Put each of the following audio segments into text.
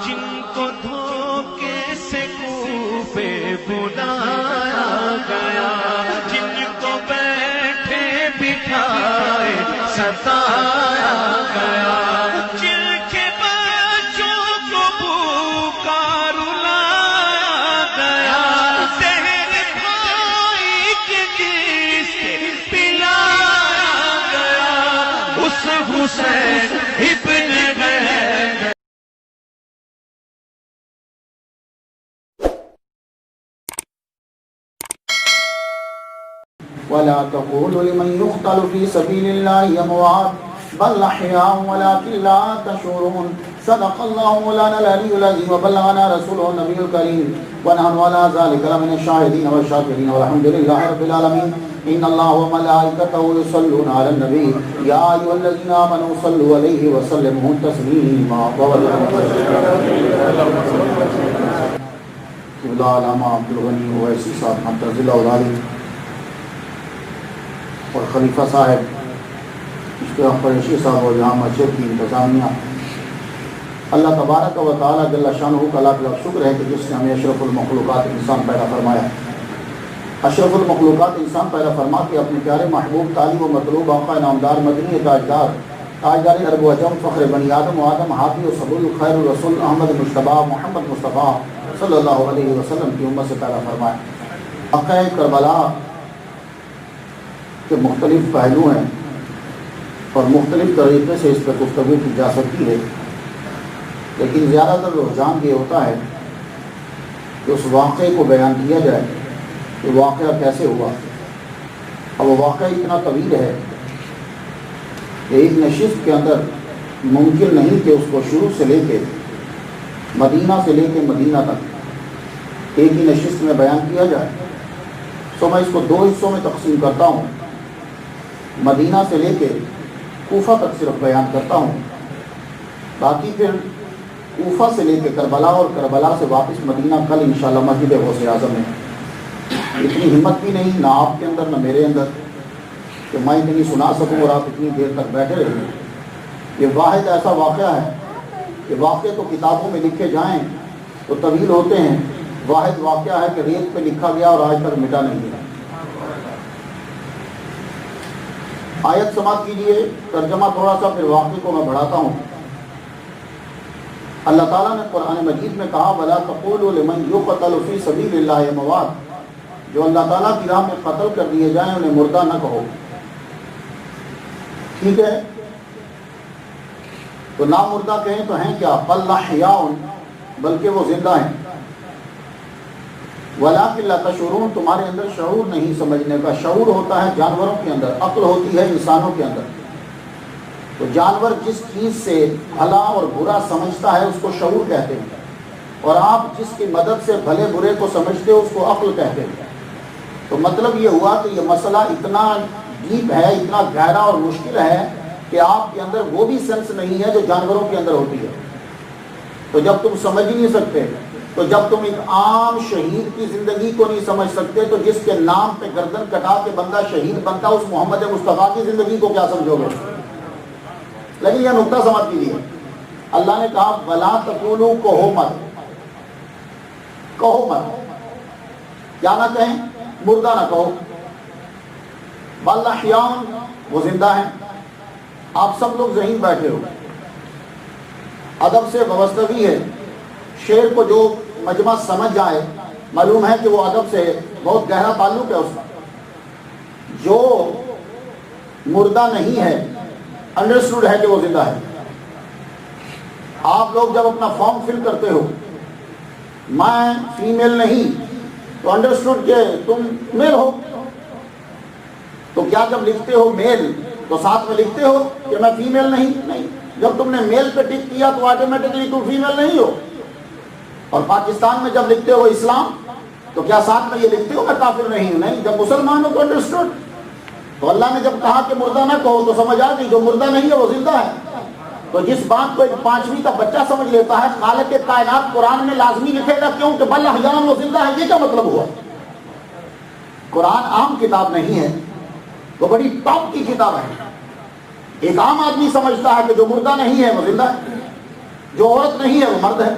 جن کو دھوکے سے کوفے بلایا گیا، جن کو بیٹھے بٹھائے ستایا گیا، جن کے بچوں کو بھوکا رلایا گیا، زہر کھائی کے جس پلایا گیا، اس حسین ابن غیر ولا تقولوا لمن يقتل في سبيل الله أموات بل أحياء ولكن لا تشعرون. صدق الله مولانا العلي العظيم وبلغنا رسوله النبي الكريم ونحن على ذلك لمن الشاهدين والشاكرين والحمد لله رب العالمين. إن الله وملائكته يصلون على النبي يا أيها الذين آمنوا صلوا عليه وسلموا تسليما. قبلہ علامہ عبد الغنی اویسی صاحب معتزلہ اولادی اور خلیفہ صاحب اشتیاق قریشی صاحب اور جہاں مسجد کی انتظامیہ، اللہ تبارک و تعالیٰ جل شانہ کا لاکھ لاکھ شکر ہے کہ جس نے ہمیں اشرف المخلوقات انسان پیدا فرمایا. اشرف المخلوقات انسان پیدا فرما کے اپنے پیارے محبوب طالب و مطلوب آقا نامدار مدنی تاجدار عرب و عجم فخر بنی آدم و آدم ہادی و سبل خیر الرسول احمد مصطفیٰ محمد مصطفیٰ صلی اللہ علیہ وسلم کی امت سے پیدا فرمایا. واقعہ کربلا کے مختلف پہلو ہیں اور مختلف طریقے سے اس پر گفتگو کی جا سکتی ہے، لیکن زیادہ تر رجحان یہ ہوتا ہے کہ اس واقعے کو بیان کیا جائے کہ واقعہ کیسے ہوا. اب وہ واقعہ اتنا طویل ہے کہ ایک نشست کے اندر ممکن نہیں کہ اس کو شروع سے لے کے مدینہ سے لے کے مدینہ تک ایک ہی نشست میں بیان کیا جائے. تو میں اس کو دو حصوں میں تقسیم کرتا ہوں. مدینہ سے لے کے کوفہ تک صرف بیان کرتا ہوں، باقی پھر کوفہ سے لے کے کربلا اور کربلا سے واپس مدینہ کل انشاءاللہ مسجد غوث اعظم میں. اتنی ہمت بھی نہیں نہ آپ کے اندر نہ میرے اندر کہ میں اتنی سنا سکوں اور آپ اتنی دیر تک بیٹھے رہیں. یہ واحد ایسا واقعہ ہے کہ واقعے تو کتابوں میں لکھے جائیں تو طویل ہوتے ہیں، واحد واقعہ ہے کہ ریت پہ لکھا گیا اور آج تک مٹا نہیں گیا. آیت سماعت کیجیے، ترجمہ تھوڑا سا پھر واقعے کو میں بڑھاتا ہوں. اللہ تعالیٰ نے قرآن مجید میں کہا وَلَا تَقُولُوا لِمَنْ يُقْتَلُ فِي سَبِيلِ اللَّهِ أَمْوَاتٌ، جو اللہ تعالیٰ کی راہ میں قتل کر دیے جائیں انہیں مردہ نہ کہو. ٹھیک ہے، تو نہ مردہ کہیں تو ہیں کیا؟ بل احیاء، بلکہ وہ زندہ ہیں. وَلَٰكِن لَا تَشْعُرُونَ، تمہارے اندر شعور نہیں سمجھنے کا. شعور ہوتا ہے جانوروں کے اندر، عقل ہوتی ہے انسانوں کے اندر. تو جانور جس چیز سے بھلا اور برا سمجھتا ہے اس کو شعور کہتے ہیں، اور آپ جس کی مدد سے بھلے برے کو سمجھتے ہو اس کو عقل کہتے ہیں. تو مطلب یہ ہوا کہ یہ مسئلہ اتنا ڈیپ ہے، اتنا گہرا اور مشکل ہے کہ آپ کے اندر وہ بھی سینس نہیں ہے جو جانوروں کے اندر ہوتی ہے. تو جب تم سمجھ ہی نہیں سکتے، تو جب تم ایک عام شہید کی زندگی کو نہیں سمجھ سکتے تو جس کے نام پہ گردن کٹا کے بندہ شہید بنتا اس محمد مصطفیٰ کی زندگی کو کیا سمجھو گے؟ لیکن یہ نقطہ سمجھ کیجیے. اللہ نے کہا وَلَا تَقُولُوا، کہو مت، کہو مت. کیا نہ کہیں؟ مردہ نہ کہو. بل احیاء، وہ زندہ ہیں. آپ سب لوگ ذہین بیٹھے ہو، ادب سے وابستگی ہے. شعر کو جو مجمع سمجھ جائے معلوم ہے کہ وہ ادب سے بہت گہرا تعلق ہے اس کا. جو مردہ نہیں ہے انڈرسٹوڈ ہے کہ وہ زندہ ہے. آپ لوگ جب اپنا فارم فل کرتے ہو میں فیمیل نہیں تو انڈرسٹوڈ کہ تم میل ہو. تو کیا جب لکھتے ہو میل تو ساتھ میں لکھتے ہو کہ میں فیمیل نہیں؟ جب تم نے میل پہ ٹک کیا تو آٹومیٹکلی تم فیمیل نہیں ہو. اور پاکستان میں جب لکھتے ہو اسلام تو کیا ساتھ میں یہ لکھتے ہو میں کافر نہیں ہوں؟ نہیں. جب مسلمان ہو تو انڈرسٹوڈ. تو اللہ نے جب کہا کہ مردہ نہ کہو تو سمجھ آ گئی جو مردہ نہیں ہے وہ زندہ ہے. تو جس بات کو ایک پانچویں کا بچہ سمجھ لیتا ہے خالق کائنات قرآن میں لازمی لکھے گا کیوں کہ بل احیاء وہ زندہ ہے. یہ کیا مطلب ہوا؟ قرآن عام کتاب نہیں ہے، وہ بڑی ٹاپ کی کتاب ہے. ایک عام آدمی سمجھتا ہے کہ جو مردہ نہیں ہے وہ زندہ ہے. جو عورت نہیں ہے وہ مرد ہے،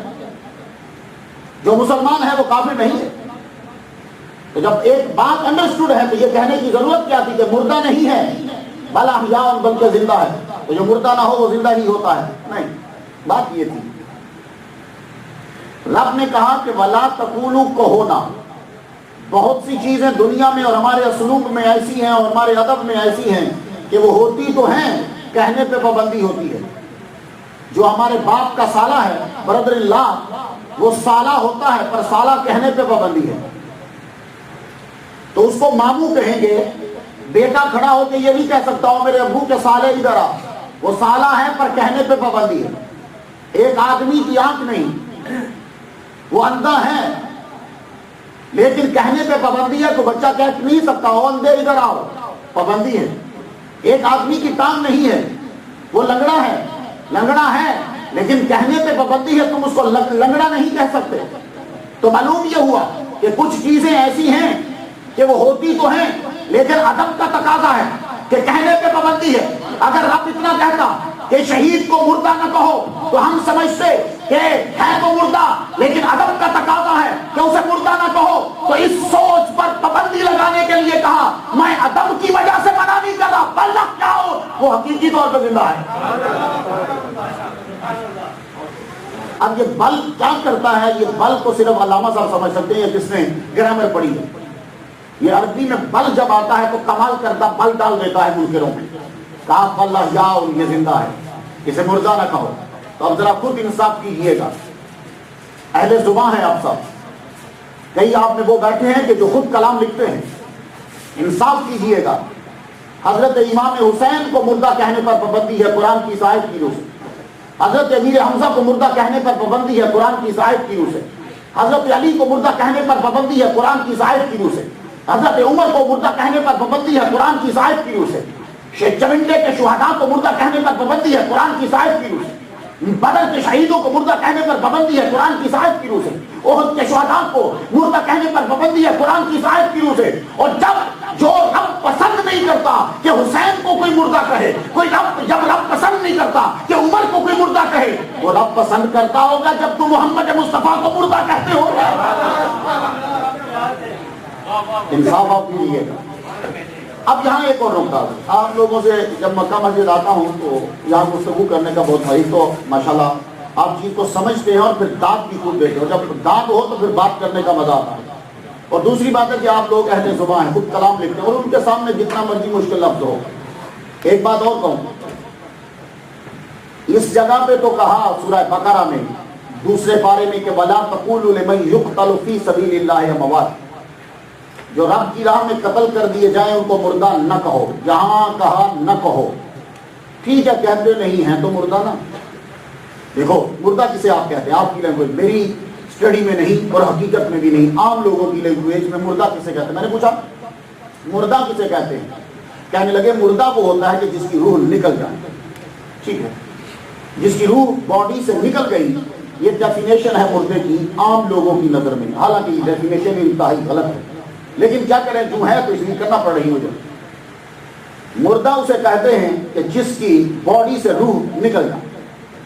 جو مسلمان ہے وہ کافر نہیں ہے۔ تو جب ایک بات انڈرسٹوڈ ہے تو یہ کہنے کی ضرورت کیا تھی کہ مردہ نہیں ہے بل احیاء بلکہ زندہ ہے، تو جو مردہ نہ ہو وہ زندہ ہی ہوتا ہے؟ نہیں، بات یہ تھی۔ رب نے کہا کہ ولا تقولوا، کہو نہ۔ بہت سی چیزیں دنیا میں اور ہمارے اسلوب میں ایسی ہیں اور ہمارے ادب میں ایسی ہیں کہ وہ ہوتی تو ہیں، کہنے پہ پابندی ہوتی ہے۔ جو ہمارے باپ کا سالہ ہے برادر اللہ، وہ سالہ ہوتا ہے پر سالہ کہنے پہ پابندی ہے۔ تو اس کو ماموں کہیں گے، بیٹا کھڑا ہو کے یہ نہیں کہہ سکتا ہوں میرے ابو کے سالے ادھر آ، وہ سالہ ہے پر کہنے پہ پابندی ہے۔ ایک آدمی کی آنکھ نہیں، وہ اندھا ہے لیکن کہنے پہ پابندی ہے، تو بچہ کہہ نہیں سکتا ہو اندھے ادھر آؤ، پابندی ہے۔ ایک آدمی کی ٹانگ نہیں ہے، وہ لنگڑا ہے لیکن کہنے پہ پابندی ہے، تم اس کو لنگڑا نہیں کہہ سکتے۔ تو معلوم یہ ہوا کہ کچھ چیزیں ایسی ہیں کہ وہ ہوتی تو ہیں لیکن ادب کا تقاضا ہے کہ کہنے پہ پابندی ہے۔ اگر رب اتنا کہتا کہ شہید کو مردہ نہ کہو تو ہم سمجھتے کہ ہے تو مردہ لیکن ادب کا تقاضا ہے کہ اسے مردہ نہ کہو، تو اس سوچ پر پابندی لگانے کے لیے کہا میں ادب کی وجہ سے منع نہیں کر رہا، بل کیا ہو وہ حقیقی طور پہ زندہ ہے۔ اب یہ بل کیا کرتا ہے؟ یہ بل کو صرف علامہ صاحب سمجھ سکتے ہیں جس نے گرامر پڑھی ہے۔ یہ عربی میں بل جب آتا ہے تو کمال کرتا بل ڈال دیتا ہے منکروں میں، کہا بل احیاء، یہ زندہ ہے، اسے مردہ نہ کہو۔ تو اب ذرا خود انصاف کیجئے گا، اہل زبان ہیں آپ سب، کئی آپ میں وہ بیٹھے ہیں کہ جو خود کلام لکھتے ہیں، انصاف کیجئے گا۔ حضرت امام حسین کو مردہ کہنے پر پابندی ہے قرآن کی اس آیت کی روح سے، حضرت امیر حمزہ کو مردہ کہنے پر پابندی ہے قرآن کی اس آیت کی روح سے، حضرت علی کو مردہ کہنے پر پابندی ہے قرآن کی اس آیت کی روح سے، حضرت عمر کو مردہ کہنے پر پابندی ہے قرآن کی اس آیت کی روح سے، شیخ چمنڈے کے شہداء کو مردہ کہنے پر پابندی ہے قرآن کی اس آیت کی روح سے، بدر کے شہیدوں کو مردہ کہنے پر پابندی ہے قرآن کی اس آیت کی روح سے، احد کے شہداء کو مردہ کہنے پر پابندی ہے قرآن کی اس آیت کی روح سے۔ اور جو رب پسند نہیں کرتا کہ حسین کو کوئی مردہ کہے، جب رب پسند نہیں کرتا کہ عمر کو کوئی مردہ کہے، وہ رب پسند کرتا ہوگا جب تم محمد مصطفیٰ کو مردہ کہتے ہو۔ انصاف آپ کیجیے گا۔ اب یہاں ایک اور نقطہ، آپ لوگوں سے جب مکہ مسجد آتا ہوں تو یہاں گفتگو کرنے کا بہت بھائی، تو ماشاءاللہ آپ چیز کو سمجھتے ہیں اور پھر دانت بھی خود دیتے ہو، جب دانت ہو تو پھر بات کرنے کا مزہ آتا ہے۔ اور دوسری بات ہے کہ آپ لوگ اہل زبان ہیں، خود کلام لکھتے ہیں اور ان کے سامنے جتنا مرضی مشکل لفظ ہو۔ ایک بات اور کہوں، اس جگہ پہ تو کہا سورہ بقرہ میں دوسرے پارے میں کہ وَلَا تَقُولُوا لِمَن يُقْتَلُ فِي سَبِيلِ اللَّهِ أَمْوَاتٌ، جو رب کی راہ میں قتل کر دیے جائیں ان کو مردہ نہ کہو۔ یہاں کہا نہ کہو، ٹھیک ہے کہتے نہیں ہیں تو مردہ نہ۔ دیکھو مردہ کسے آپ کہتے ہیں؟ آپ کی لینگویج، میری اسٹڈی میں نہیں اور حقیقت میں بھی نہیں، عام لوگوں کی لینگویج میں مردہ کسے کہتے ہیں؟ میں نے پوچھا مردہ کسے کہتے ہیں؟ کہنے لگے مردہ وہ ہوتا ہے کہ جس کی روح نکل جائے، ٹھیک ہے، جس کی روح باڈی سے نکل گئی، یہ ڈیفینیشن ہے مردے کی عام لوگوں کی نظر میں، حالانکہ یہ ڈیفینیشن انتہائی غلط ہے، لیکن کیا کریں جو ہے تو اس لیے کرنا پڑ رہی مجھے۔ مردہ اسے کہتے ہیں کہ جس کی باڈی سے روح نکل جائے،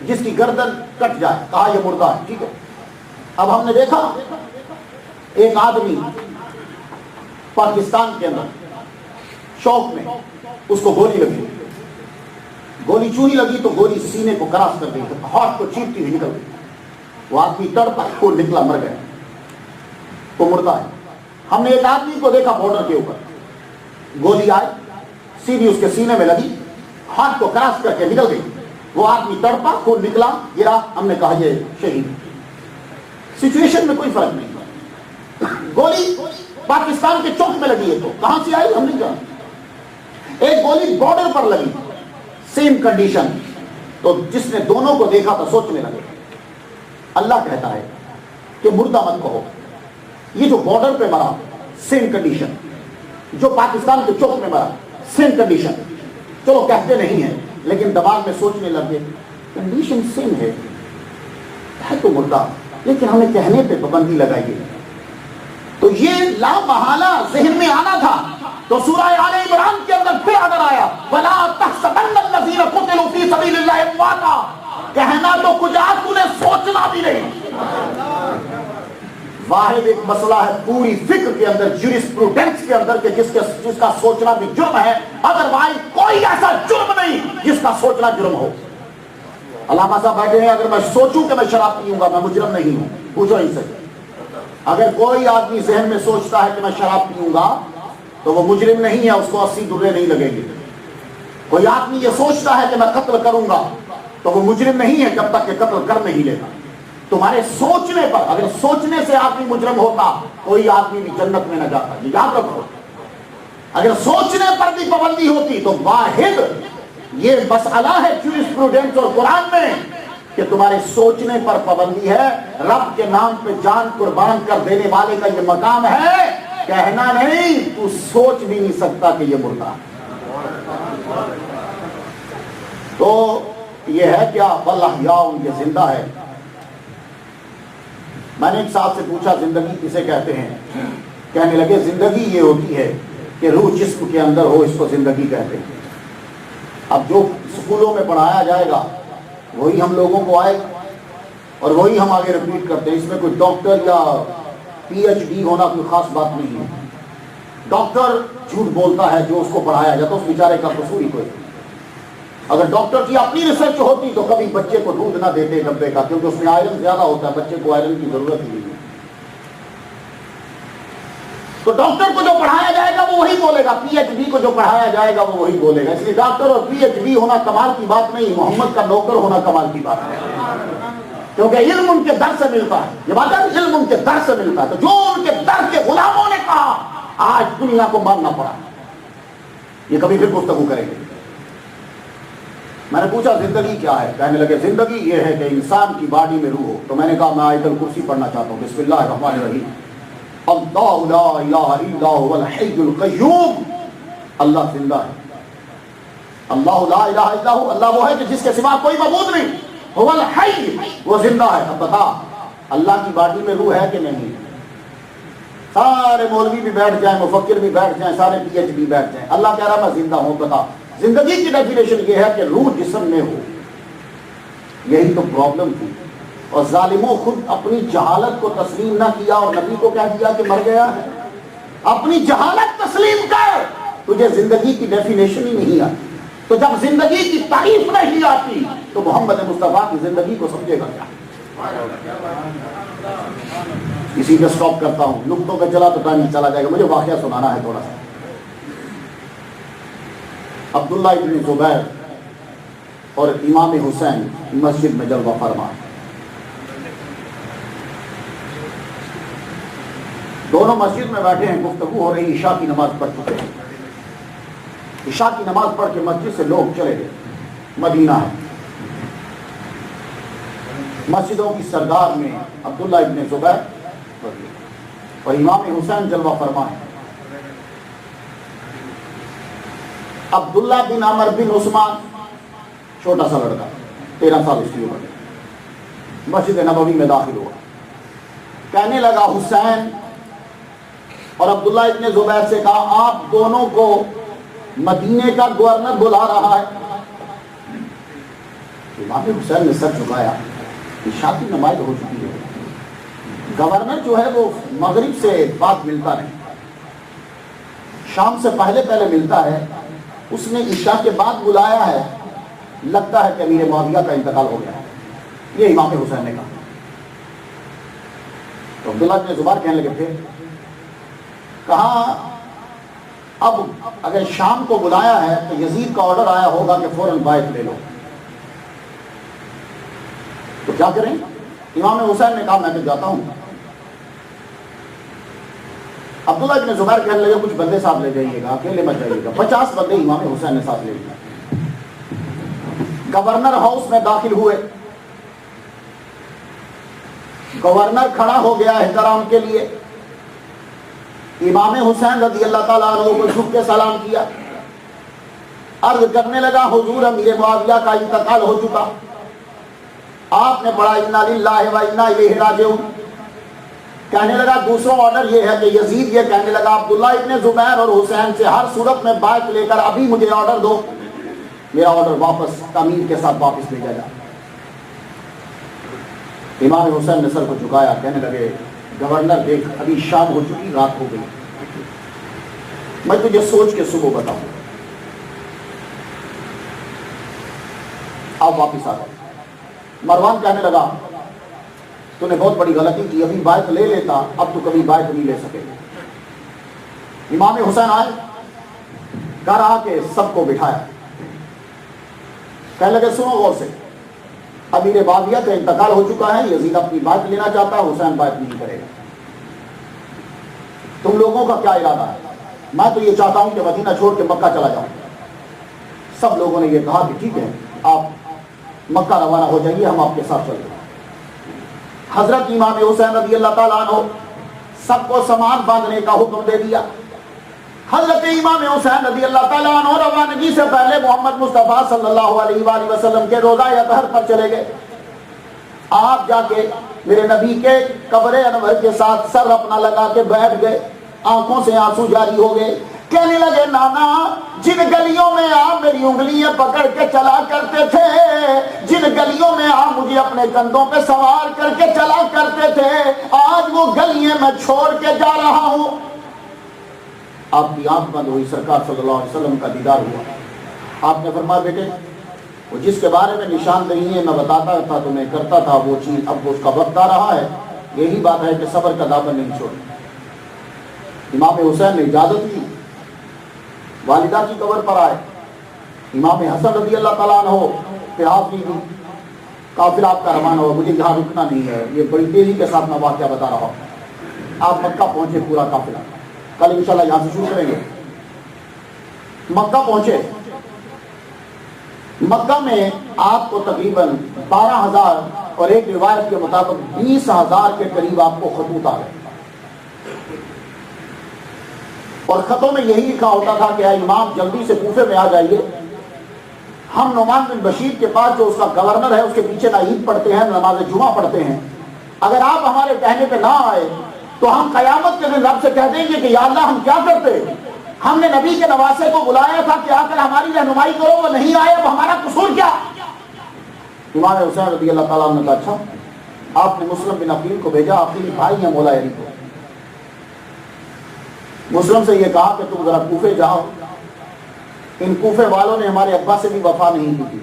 جس کی گردن کٹ جائے، کہا یہ مردہ ہے، ٹھیک ہے۔ اب ہم نے دیکھا ایک آدمی پاکستان کے اندر شوق میں اس کو گولی لگی، گولی چوری لگی تو گولی سینے کو کراس کر گئی، ہارٹ کو چیرتی ہوئی نکل گئی، وہ آدمی تڑپا، خون نکلا، مر گیا، وہ مردہ ہے۔ ہم نے ایک آدمی کو دیکھا بارڈر کے اوپر، گولی آئی سیدھی اس کے سینے میں لگی، ہاتھ کو کراس کر کے نکل گئی، وہ آدمی تڑپا، خون نکلا، گرا، ہم نے کہا یہ شہید۔ سچویشن میں کوئی فرق نہیں، گولی پاکستان کے چوک میں لگی ہے تو کہاں سے آئی ہم نہیں جانتے، ایک گولی بارڈر پر لگی، سیم کنڈیشن، تو جس نے دونوں کو دیکھا تو سوچنے لگے۔ اللہ کہتا ہے کہ مردہ مت کہو، یہ جو بارڈر پہ مرا سیم کنڈیشن، جو پاکستان کے چوک میں مرا سیم کنڈیشن، چلو کہتے نہیں ہیں لیکن دماغ میں سوچنے لگے کنڈیشن سیم ہے تو مردہ، لیکن ہمیں کہنے پہ پابندی لگائی ہے۔ تو یہ لا محالہ ذہن میں آنا تھا، تو سورہ آل عمران کے اندر پھر اگر آیا وَلَا تَحْسَبَنَّ الَّذِينَ قُتِلُوا فِي سَبِيلِ اللَّهِ أَمْوَاتًا، کہنا تو کچھ تو نے سوچنا بھی نہیں. واحد ایک مسئلہ ہے پوری فکر کے اندر، جورسپروڈنس کے اندر، کہ جس کا سوچنا بھی جرم ہے، ادروائز کوئی ایسا جرم نہیں جس کا سوچنا جرم ہو. علامہ صاحب بیٹھے ہیں، اگر میں سوچوں کہ میں شراب پیوں گا میں مجرم نہیں ہوں، پوچھو ان سے. اگر کوئی آدمی ذہن میں سوچتا ہے کہ میں شراب پیوں گا تو وہ مجرم نہیں ہے، اس کو 80 درے نہیں لگیں گے. کوئی آدمی یہ سوچتا ہے کہ میں قتل کروں گا تو وہ مجرم نہیں ہے جب تک کہ قتل کر نہیں لیتا. تمہارے سوچنے پر، اگر سوچنے سے آدمی مجرم ہوتا کوئی آدمی بھی جنت میں نہ جاتا. یہ یاد رکھو، اگر سوچنے پر بھی پابندی ہوتی تو واحد یہ مسئلہ ہے جورسپروڈنس اور قرآن میں کہ تمہارے سوچنے پر پابندی ہے. رب کے نام پہ جان قربان کر دینے والے کا یہ مقام ہے، کہنا نہیں تو سوچ بھی نہیں سکتا کہ یہ مردہ. تو یہ ہے کیا والاحیاء ان کے زندہ ہے. میں نے ایک صاحب سے پوچھا زندگی کسے کہتے ہیں؟ کہنے لگے زندگی یہ ہوتی ہے کہ روح جسم کے اندر ہو، اس کو زندگی کہتے ہیں. اب جو اسکولوں میں پڑھایا جائے گا وہی ہم لوگوں کو آئے اور وہی ہم آگے رپیٹ کرتے ہیں. اس میں کوئی ڈاکٹر یا PhD ہونا کوئی خاص بات نہیں ہے. ڈاکٹر جھوٹ بولتا ہے جو اس کو پڑھایا جاتا ہے، اس بیچارے کا قصور ہی کوئی. اگر ڈاکٹر کی اپنی ریسرچ ہوتی تو کبھی بچے کو دودھ نہ دیتے ڈبے کا، کیونکہ اس میں آئرن زیادہ ہوتا ہے، بچے کو آئرن کی ضرورت ہی نہیں ہے. تو ڈاکٹر کو جو پڑھایا جائے گا وہ وہی بولے گا، PhD کو جو پڑھایا جائے گا وہ وہی بولے گا. اس لیے ڈاکٹر اور PhD ہونا کمال کی بات نہیں، محمد کا نوکر ہونا کمال کی بات ہے. کیونکہ علم ان کے در سے ملتا ہے. یہ بات ہے علم ان کے در سے ملتا ہے. تو جو ان کے در کے غلاموں نے کہا آج دنیا کو ماننا پڑا. یہ کبھی پھر گفتگو کریں گے. میں نے پوچھا زندگی کیا ہے؟ کہنے لگے زندگی یہ ہے کہ انسان کی باڈی میں روح ہو. تو میں نے کہا میں آیت الکرسی پڑھنا چاہتا ہوں. بسم اللہ الرحمن الرحیم. اللہ لا الہ الا هو الحی القیوم. اللہ زندہ ہے. اللہ لا الہ الا هو، اللہ وہ ہے کہ جس کے سوا کوئی معبود نہیں. هو الحی، وہ زندہ ہے. اب بتا اللہ کی باڈی میں روح ہے کہ نہیں؟ سارے مولوی بھی بیٹھ جائیں، مفکر بھی بیٹھ جائیں، سارے PhD بیٹھ جائیں، اللہ کہہ رہا میں زندہ ہوں. بتا زندگی کی ڈیفینیشن یہ ہے کہ روح جسم میں ہو. یہی تو پرابلم تھی. اور ظالموں خود اپنی جہالت کو تسلیم نہ کیا اور نبی کو کہہ دیا کہ مر گیا ہے. اپنی جہالت تسلیم کر، تجھے زندگی کی ڈیفینیشن ہی نہیں آتی. تو جب زندگی کی تعریف نہیں آتی تو محمد مصطفیٰ کی زندگی کو سمجھے گا کیا؟ اسی پہ سٹاپ کرتا ہوں. نقطوں پہ چلا تو ٹائم چلا جائے گا. مجھے واقعہ سنانا ہے تھوڑا سا. عبداللہ ابن زبیر اور امام حسین مسجد میں جلوہ فرما. دونوں مسجد میں بیٹھے ہیں، گفتگو ہو رہی. عشاء کی نماز پڑھ چکے ہیں. عشاء کی نماز پڑھ کے مسجد سے لوگ چلے گئے. مدینہ ہے، مسجدوں کی سردار میں عبداللہ ابن زبیر اور امام حسین جلوہ فرما ہے. عبداللہ بن عمر بن عثمان چھوٹا سا لڑکا، 13 سال اس کی عمر، مسجد نبوی میں داخل ہوا. کہنے لگا حسین اور عبداللہ ابن زبیر سے کہا آپ دونوں کو مدینے کا گورنر بلا رہا ہے. امام حسین نے سر جھکایا. عشاء کی نماز ہو چکی ہے. گورنر جو ہے وہ مغرب سے بعد ملتا نہیں، شام سے پہلے ملتا ہے. اس نے عشاء کے بعد بلایا ہے، لگتا ہے کہ امیر معاویہ کا انتقال ہو گیا ہے. یہ امام حسین نے کہا. تو عبداللہ ابن زبیر کہنے لگے پھر کہا اب اگر شام کو بلایا ہے تو یزید کا آرڈر آیا ہوگا کہ فوراً بیعت لے لو. تو کیا کریں؟ امام حسین نے کہا میں تو جاتا ہوں. عبداللہ ابن زبیر کہنے لگے کچھ بندے ساتھ لے جائیے گا، اکیلے مت جائیے گا. 50 بندے امام حسین نے ساتھ لے لیے. گورنر ہاؤس میں داخل ہوئے. گورنر کھڑا ہو گیا احترام کے لیے. امام حسین رضی اللہ تعالیٰ عنہ کو جھک کے سلام کیا. عرض کرنے لگا حضور امیر معاویہ کا انتقال ہو چکا. آپ نے پڑھا انا للہ و انا الیہ راجعون. کہنے لگا دوسرا آرڈر یہ ہے کہ یزید یہ کہنے لگا عبداللہ ابن زبیر اور حسین سے ہر صورت میں بیعت لے کر ابھی مجھے آرڈر دو، میرا آرڈر واپس تعمیر کے ساتھ واپس بھیجا جائے. امام حسین نے سر کو جھکایا، کہنے لگے گورنر دیکھ ابھی شام ہو چکی، رات ہو گئی، میں تجھے سوچ کے صبح بتاؤں۔ آپ واپس آ گئے۔ مروان کہنے لگا تو نے بہت بڑی غلطی کی، ابھی بیعت لے لیتا، اب تو کبھی بیعت نہیں لے سکے۔ امام حسین آئے، گھر آ کے سب کو بٹھایا، کہنے لگے سنو غور سے، امیر باغیہ کا انتقال ہو چکا ہے، یزید اپنی بیعت لینا چاہتا ہے، حسین بیعت نہیں کرے گا، تم لوگوں کا کیا ارادہ ہے؟ میں تو یہ چاہتا ہوں کہ مدینہ چھوڑ کے مکہ چلا جاؤں۔ سب لوگوں نے یہ کہا کہ ٹھیک ہے، آپ مکہ روانہ ہو جائیے، ہم آپ کے ساتھ چلتے ہیں۔ حضرت امام حسین رضی اللہ تعالیٰ عنہ سب کو سامان باندھنے کا حکم دے دیا۔ حضرت امام حسین رضی اللہ تعالیٰ عنہ روانگی سے پہلے محمد مصطفیٰ صلی اللہ علیہ وآلہ وسلم کے روضہ اطہر پر چلے گئے۔ آپ جا کے میرے نبی کے قبر انور کے ساتھ سر اپنا لگا کے بیٹھ گئے، آنکھوں سے آنسو جاری ہو گئے، کہنے لگے نانا جن گلیوں میں آپ میری انگلیاں پکڑ کے چلا کرتے تھے، جن گلیوں میں آپ مجھے اپنے کندھوں پہ سوار کر کے چلا کرتے تھے، آج وہ گلیاں میں چھوڑ کے جا رہا ہوں۔ آپ کی آنکھ بند ہوئی، سرکار صلی اللہ علیہ وسلم کا دیدار ہوا۔ آپ نے فرمایا بیٹے وہ جس کے بارے میں نشاندہی ہے میں بتاتا تھا تمہیں کرتا تھا وہ چیز، اب اس کا وقت آ رہا ہے، یہی بات ہے کہ صبر کا دامن نہیں چھوڑنا۔ امام حسین نے اجازت دی، والدہ کی قبر پر آئے، امام حسن رضی اللہ تعالیٰ عنہ پہ ہاتھ نہیں دی، قافلہ آپ کا روانہ ہوا، مجھے یہاں رکنا نہیں ہے، یہ بڑی تیزی کے ساتھ میں واقعہ بتا رہا ہوں۔ آپ مکہ پہنچے، پورا قافلہ، کل انشاءاللہ یہاں سے شروع کریں گے۔ مکہ پہنچے، مکہ میں آپ کو تقریباً 12,000 اور ایک روایت کے مطابق 20,000 کے قریب آپ کو خطوط آ گئے، اور خطوں میں یہی لکھا ہوتا تھا کہ اے امام جلدی سے کوفے میں آ جائیے، ہم نعمان بن بشیر کے پاس جو اس کا گورنر ہے اس کے پیچھے نہ عید پڑھتے ہیں، نماز جمعہ پڑھتے ہیں، اگر آپ ہمارے کہنے پہ نہ آئے تو ہم قیامت کے دن رب سے کہہ دیں گے کہ یا اللہ ہم کیا کرتے، ہم نے نبی کے نواسے کو بلایا تھا کہ آ کر ہماری رہنمائی کرو، وہ نہیں آئے، اب ہمارا قصور کیا؟ امام حسین رضی اللہ تعالیٰ عنہ نے کہا اچھا، آپ نے مسلم بن عقیل کو بھیجا، عقیل بھائی ہیں مولا علی کو، مسلم سے یہ کہا کہ تم ذرا کوفے جاؤ، ان کوفے والوں نے ہمارے ابا سے بھی وفا نہیں کی تھی،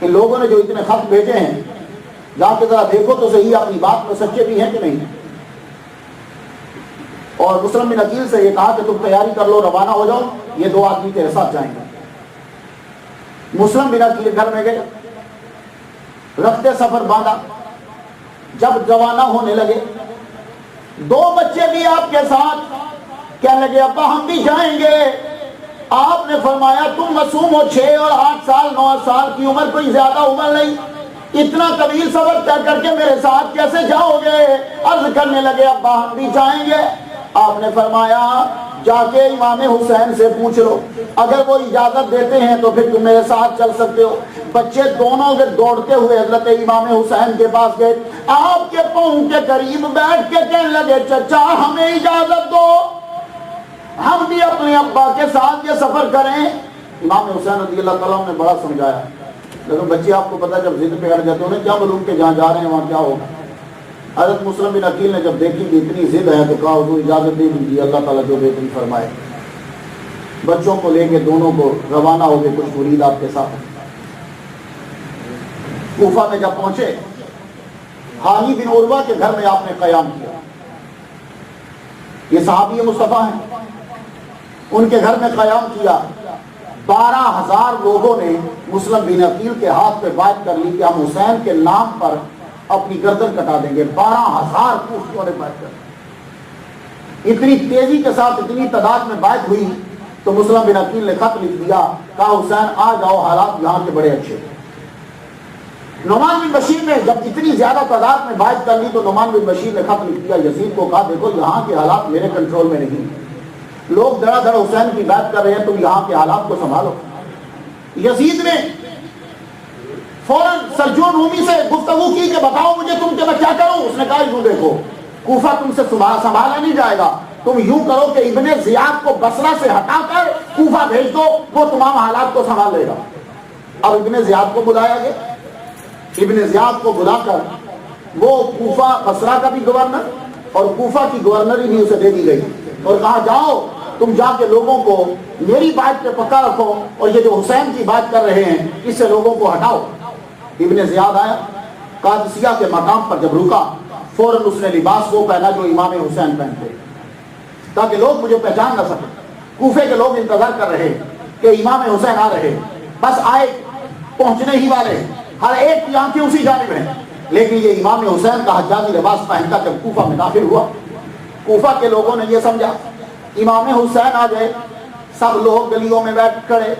ان لوگوں نے جو اتنے خط بھیجے ہیں جا کے ذرا دیکھو تو صحیح اپنی بات میں سچے بھی ہیں کہ نہیں۔ اور مسلم بن عقیل سے یہ کہا کہ تم تیاری کر لو، روانہ ہو جاؤ، یہ 2 آدمی تیرے ساتھ جائیں گے۔ مسلم بن عقیل گھر میں گئے، رفتے سفر باندھا، جب روانہ ہونے لگے 2 بچے بھی آپ کے ساتھ، کہنے لگے ابا ہم بھی جائیں گے۔ آپ نے فرمایا تم معصوم ہو، 6 اور 8 سال 9 سال کی عمر، کوئی زیادہ عمر نہیں، اتنا طویل سفر طے کر کے میرے ساتھ کیسے جاؤ گے؟ عرض کرنے لگے ابا ہم بھی جائیں گے۔ آپ نے فرمایا جا کے امام حسین سے پوچھ لو، اگر وہ اجازت دیتے ہیں تو پھر تم میرے ساتھ چل سکتے ہو۔ بچے دونوں کے دوڑتے ہوئے حضرت امام حسین کے پاس گئے، آپ کے پاؤں کے قریب بیٹھ کے کہنے لگے چچا ہمیں اجازت دو، ہم بھی اپنے ابا کے ساتھ یہ سفر کریں۔ امام حسین رضی اللہ تعالیٰ نے بڑا سمجھایا، لیکن بچے آپ کو پتا جب ضد پہ اڑ جاتے ہیں کیا معلوم کہ جہاں جا رہے ہیں وہاں کیا ہوگا۔ حضرت مسلم بن عقیل نے جب دیکھی کہ اتنی ضد ہے تو کہا حضور اجازت دے دیجیے، اللہ تعالیٰ جو بہتری فرمائے۔ بچوں کو لے کے دونوں کو روانہ ہو گئے، کچھ مرید آپ کے ساتھ۔ کوفہ میں جب پہنچے، ہانی بن عروہ کے گھر میں آپ نے قیام کیا، یہ صحابی مصطفیٰ ہیں، ان کے گھر میں قیام کیا۔ 12,000 لوگوں نے مسلم بن عقیل کے ہاتھ پہ بیعت کر لی کہ ہم حسین کے نام پر اپنی گردن کٹا دیں گے۔ 12,000 کوفیوں نے بیعت کر لی۔ اتنی تیزی کے ساتھ اتنی تعداد میں بیعت ہوئی تو مسلم بن عقیل نے خط لکھ دیا، کہا حسین آ جاؤ، حالات یہاں کے بڑے اچھے۔ نعمان بن بشیر نے جب اتنی زیادہ تعداد میں بیعت کر لی تو نعمان بن بشیر نے خط لکھ دیا یزید کو، کہا دیکھو یہاں کے حالات میرے کنٹرول میں نہیں، لوگ دڑا دڑ حسین کی بیعت کر رہے ہیں، تم یہاں کے حالات کو سنبھالو۔ یزید نے فوراً سرجون رومی سے گفتگو کی کہ بتاؤ مجھے تم کہ میں کیا کروں۔ اس نے کہا یوں دیکھو، کوفہ تم سے سنبھالا نہیں جائے گا، تم یوں کرو کہ ابن زیاد کو بصرہ سے ہٹا کر کوفہ بھیج دو، وہ تمام حالات کو سنبھال لے گا۔ اب ابن زیاد کو بلایا گیا، ابن زیاد کو بلا کر وہ کوفہ بصرہ کا بھی گورنر اور کوفہ کی گورنری بھی اسے دے دی گئی اور کہا جاؤ تم جا کے لوگوں کو میری بات پہ پکا رکھو اور یہ جو حسین کی بات کر رہے ہیں اس سے لوگوں کو ہٹاؤ۔ ابن زیاد آیا قادسیہ کے مقام پر، جب رکا فوراً اس نے لباس وہ پہنا جو امام حسین پہنتے تاکہ لوگ مجھے پہچان نہ سکیں۔ کوفے کے لوگ انتظار کر رہے کہ امام حسین آ رہے، بس آئے پہنچنے ہی والے، ہر ایک کی آنکھیں اسی جانب ہیں، لیکن یہ امام حسین کا حجازی لباس پہنتا جب کوفہ میں داخل ہوا، کوفہ کے لوگوں نے یہ سمجھا امام حسین آ گئے، سب لوگ گلیوں میں بیٹھ کھڑے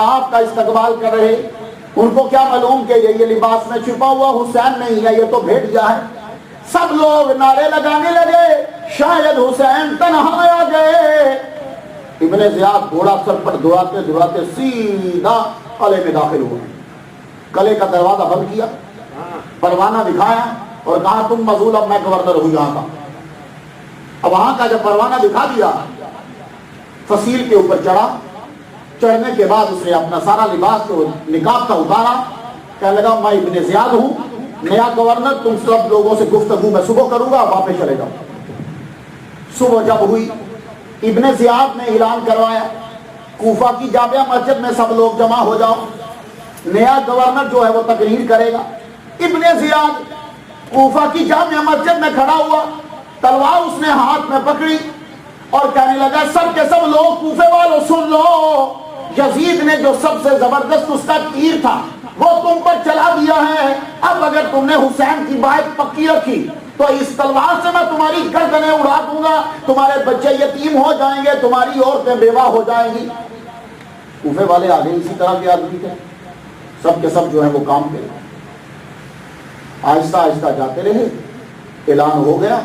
آپ کا استقبال کر رہے۔ ان کو کیا معلوم کہ یہ لباس میں چھپا ہوا حسین نہیں ہے، یہ تو بھیڑیا ہے۔ سب لوگ نعرے لگانے لگے شاید حسین تنہا آ گئے۔ ابن زیاد گھوڑا سر پر دوڑاتے دوڑاتے سیدھا قلعے میں داخل ہوا، قلعے کا دروازہ بند کیا، پروانہ دکھایا اور کہا تم مظلوم، اب میں گورنر ہوں یہاں کا۔ اب وہاں کا جب پروانہ دکھا دیا، فصیل کے اوپر چڑھا، چڑھنے کے بعد اس نے اپنا سارا لباس کو نقاب کا اتارا، کہنے لگا میں ابن زیاد ہوں، نیا گورنر، تم سب لوگوں سے گفتگو میں صبح کروں گا، واپس چلے جاؤ۔ صبح جب ہوئی ابن زیاد نے اعلان کروایا کوفہ کی جامع مسجد میں سب لوگ جمع ہو جاؤ، نیا گورنر جو ہے وہ تقریر کرے گا۔ ابن زیاد کوفہ کی جامع مسجد میں کھڑا ہوا، تلوار اس نے ہاتھ میں پکڑی اور کہنے لگا سب کے سب لوگ کوفے والوں سن لو، یزید نے جو سب سے زبردست اس کا تیر تھا وہ تم پر چلا دیا ہے، اب اگر تم نے حسین کی بات پکی رکھی تو اس تلوار سے میں تمہاری گردنیں اڑا دوں گا، تمہارے بچے یتیم ہو جائیں گے، تمہاری عورتیں بیوہ ہو جائیں گی۔ کوفے والے آگے اسی طرح کے آدمی تھے، سب کے سب جو ہے وہ کام پہ آہستہ آہستہ جاتے رہے۔ اعلان ہو گیا،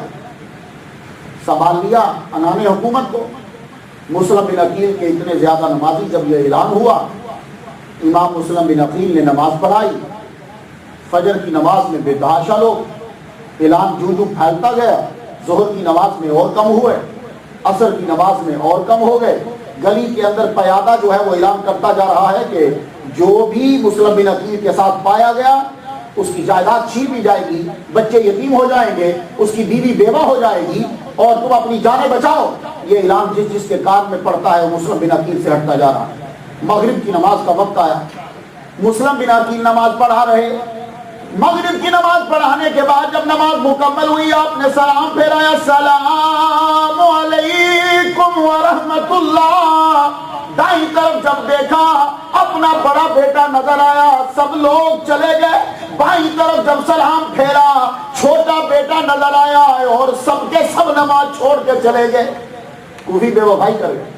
سنبھال لیا انان حکومت کو۔ مسلم بن عقیل کے اتنے زیادہ نمازی، جب یہ اعلان ہوا امام مسلم بن عقیل نے نماز پڑھائی، فجر کی نماز میں بے تحاشا لوگ، اعلان جو پھیلتا گیا، ظہر کی نماز میں اور کم ہوئے، عصر کی نماز میں اور کم ہو گئے۔ گلی کے اندر پیادہ جو ہے وہ اعلان کرتا جا رہا ہے کہ جو بھی مسلم بن عقیل کے ساتھ پایا گیا اس کی جائیداد چھین لی جائے گی، بچے یتیم ہو جائیں گے، اس کی بیوی بیوہ ہو جائے گی، اور تم اپنی جانیں بچاؤ۔ یہ اعلان جس جس کے کان میں پڑتا ہے وہ مسلم بن عقیل سے ہٹتا جا رہا ہے۔ مغرب کی نماز کا وقت آیا، مسلم بن عقیل نماز پڑھا رہے۔ مغرب کی نماز پڑھانے کے بعد جب نماز مکمل ہوئی، آپ نے سلام پھیرایا، السلام علیکم ورحمۃ اللہ۔ دائیں طرف جب دیکھا اپنا بڑا بیٹا نظر آیا، سب لوگ چلے گئے۔ بائیں طرف جب سلام پھیرا چھوٹا بیٹا نظر آیا اور سب کے سب نماز چھوڑ کے چلے گئے، کوفی بے وفائی کر گئے۔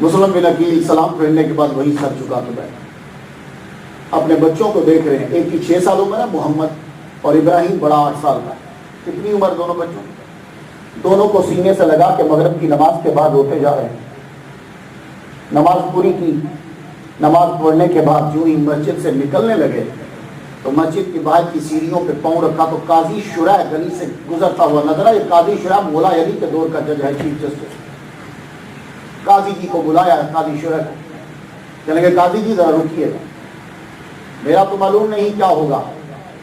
مسلم بن عقیل سلام پھیرنے کے بعد وہی سر چکا کے بیٹھے، اپنے بچوں کو دیکھ رہے ہیں۔ ایک کی 6 سال عمر ہے، محمد، اور ابراہیم بڑا 8 سال کا ہے۔ کتنی عمر دونوں بچوں، دونوں کو سینے سے لگا کے مغرب کی نماز کے بعد روتے جا رہے ہیں۔ نماز پوری کی، نماز پڑھنے کے بعد جو ہی مسجد سے نکلنے لگے تو مسجد کی باہر کی سیڑھیوں پہ پاؤں رکھا تو قاضی شرح گلی سے گزرتا ہوا نظر آیا۔ یہ قاضی شرح مولا علی کے دور کا جج ہے، چیف جسٹس۔ قاضی جی کو بلایا ہے، قاضی شرح کو، کہنے لگے قاضی جی ذرا رکیے گا، میرا تو معلوم نہیں کیا ہوگا،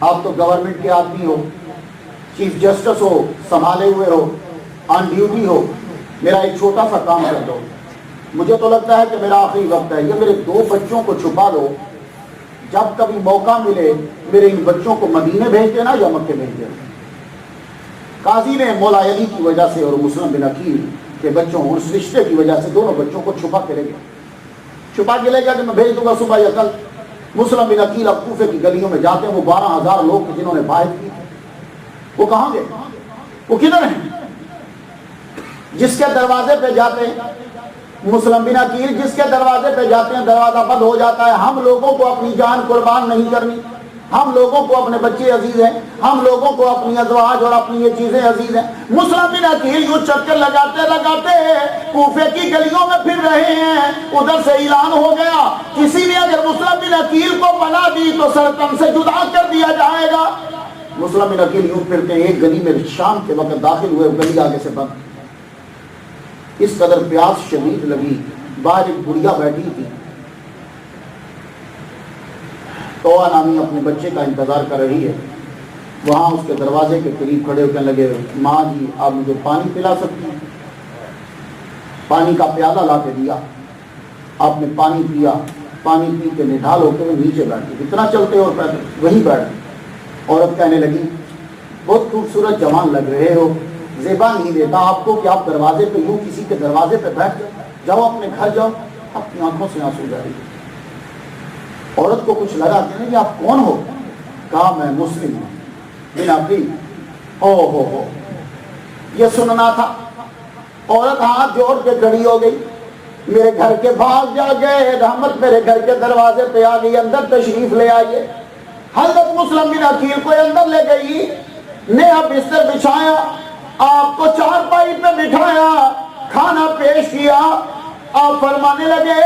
آپ تو گورنمنٹ کے آدمی ہو، چیف جسٹس ہو، سنبھالے ہوئے ہو، آن ڈیوٹی ہو، میرا ایک چھوٹا سا کام کر دو، مجھے تو لگتا ہے کہ میرا آخری وقت ہے، یہ میرے 2 بچوں کو چھپا دو، جب کبھی موقع ملے میرے ان بچوں کو مدینے بھیج دینا یا مکے بھیج دینا۔ قاضی نے مولا علی کی وجہ سے اور مسلم بن عقیل کے بچوں، اس رشتے کی وجہ سے دونوں بچوں کو چھپا کے لے گیا، چھپا کے لے گیا کہ میں بھیج دوں گا صبح یا کل۔ مسلم بن عقیل اب کوفے کی گلیوں میں جاتے ہیں، وہ 12,000 لوگ جنہوں نے بائعت کی، وہ کہاں گئے، وہ کدھر ہیں؟ جس کے دروازے پہ جاتے ہیں مسلم بن عقیل، جس کے دروازے پہ جاتے ہیں دروازہ بند ہو جاتا ہے۔ ہم لوگوں کو اپنی جان قربان نہیں کرنی، ہم لوگوں کو اپنے بچے عزیز ہیں، ہم لوگوں کو اپنی ازواج اور اپنی یہ چیزیں عزیز ہیں۔ مسلم بن عقیل یوں چکر لگاتے لگاتے کوفے کی گلیوں میں پھر رہے ہیں، ادھر سے اعلان ہو گیا کسی نے اگر مسلم بن عقیل کو پناہ دی تو سرطن سے جدا کر دیا جائے گا۔ مسلم بن عقیل یوں پھرتے ہیں، ایک گلی میں شام کے وقت داخل ہوئے، گلی آگے سے بند، اس قدر پیاس شدید لگی، باہر ایک بڑھیا بیٹھی تھی، توآ نامی اپنے بچے کا انتظار کر رہی ہے، وہاں اس کے دروازے کے قریب کھڑے ہو کے لگے، ماں جی آپ مجھے پانی پلا سکتی ہیں؟ پانی کا پیالہ لا کے دیا، آپ نے پانی پیا، پانی پی کے نڈھال ہو کے وہ نیچے بیٹھ گئی، اتنا چلتے اور پیدل وہیں بیٹھ گئی۔ عورت کہنے لگی بہت خوبصورت جوان لگ رہے ہو، زیبا نہیں دیتا آپ کو کہ آپ دروازے پہ یوں کسی کے دروازے پہ بیٹھ جاؤ، اپنے گھر جاؤ۔ اپنی آنکھوں سے آنسو جاری۔ عورت کو کچھ لگا کہ نہیں آپ کون ہو؟ کہا میں مسلم ہوں بن عقیل۔ او ہو یہ سننا تھا۔ عورت ہاتھ جوڑ کے کھڑی ہو گئی، میرے گھر کے بھاگ جا گئے، رحمت میرے گھر کے دروازے پہ آ گئی، اندر تشریف لے آئیے۔ حضرت مسلم بن عقیل کو اندر لے گئی، نیا بستر بچھایا، آپ کو چارپائی پہ بٹھایا، کھانا پیش کیا۔ آپ فرمانے لگے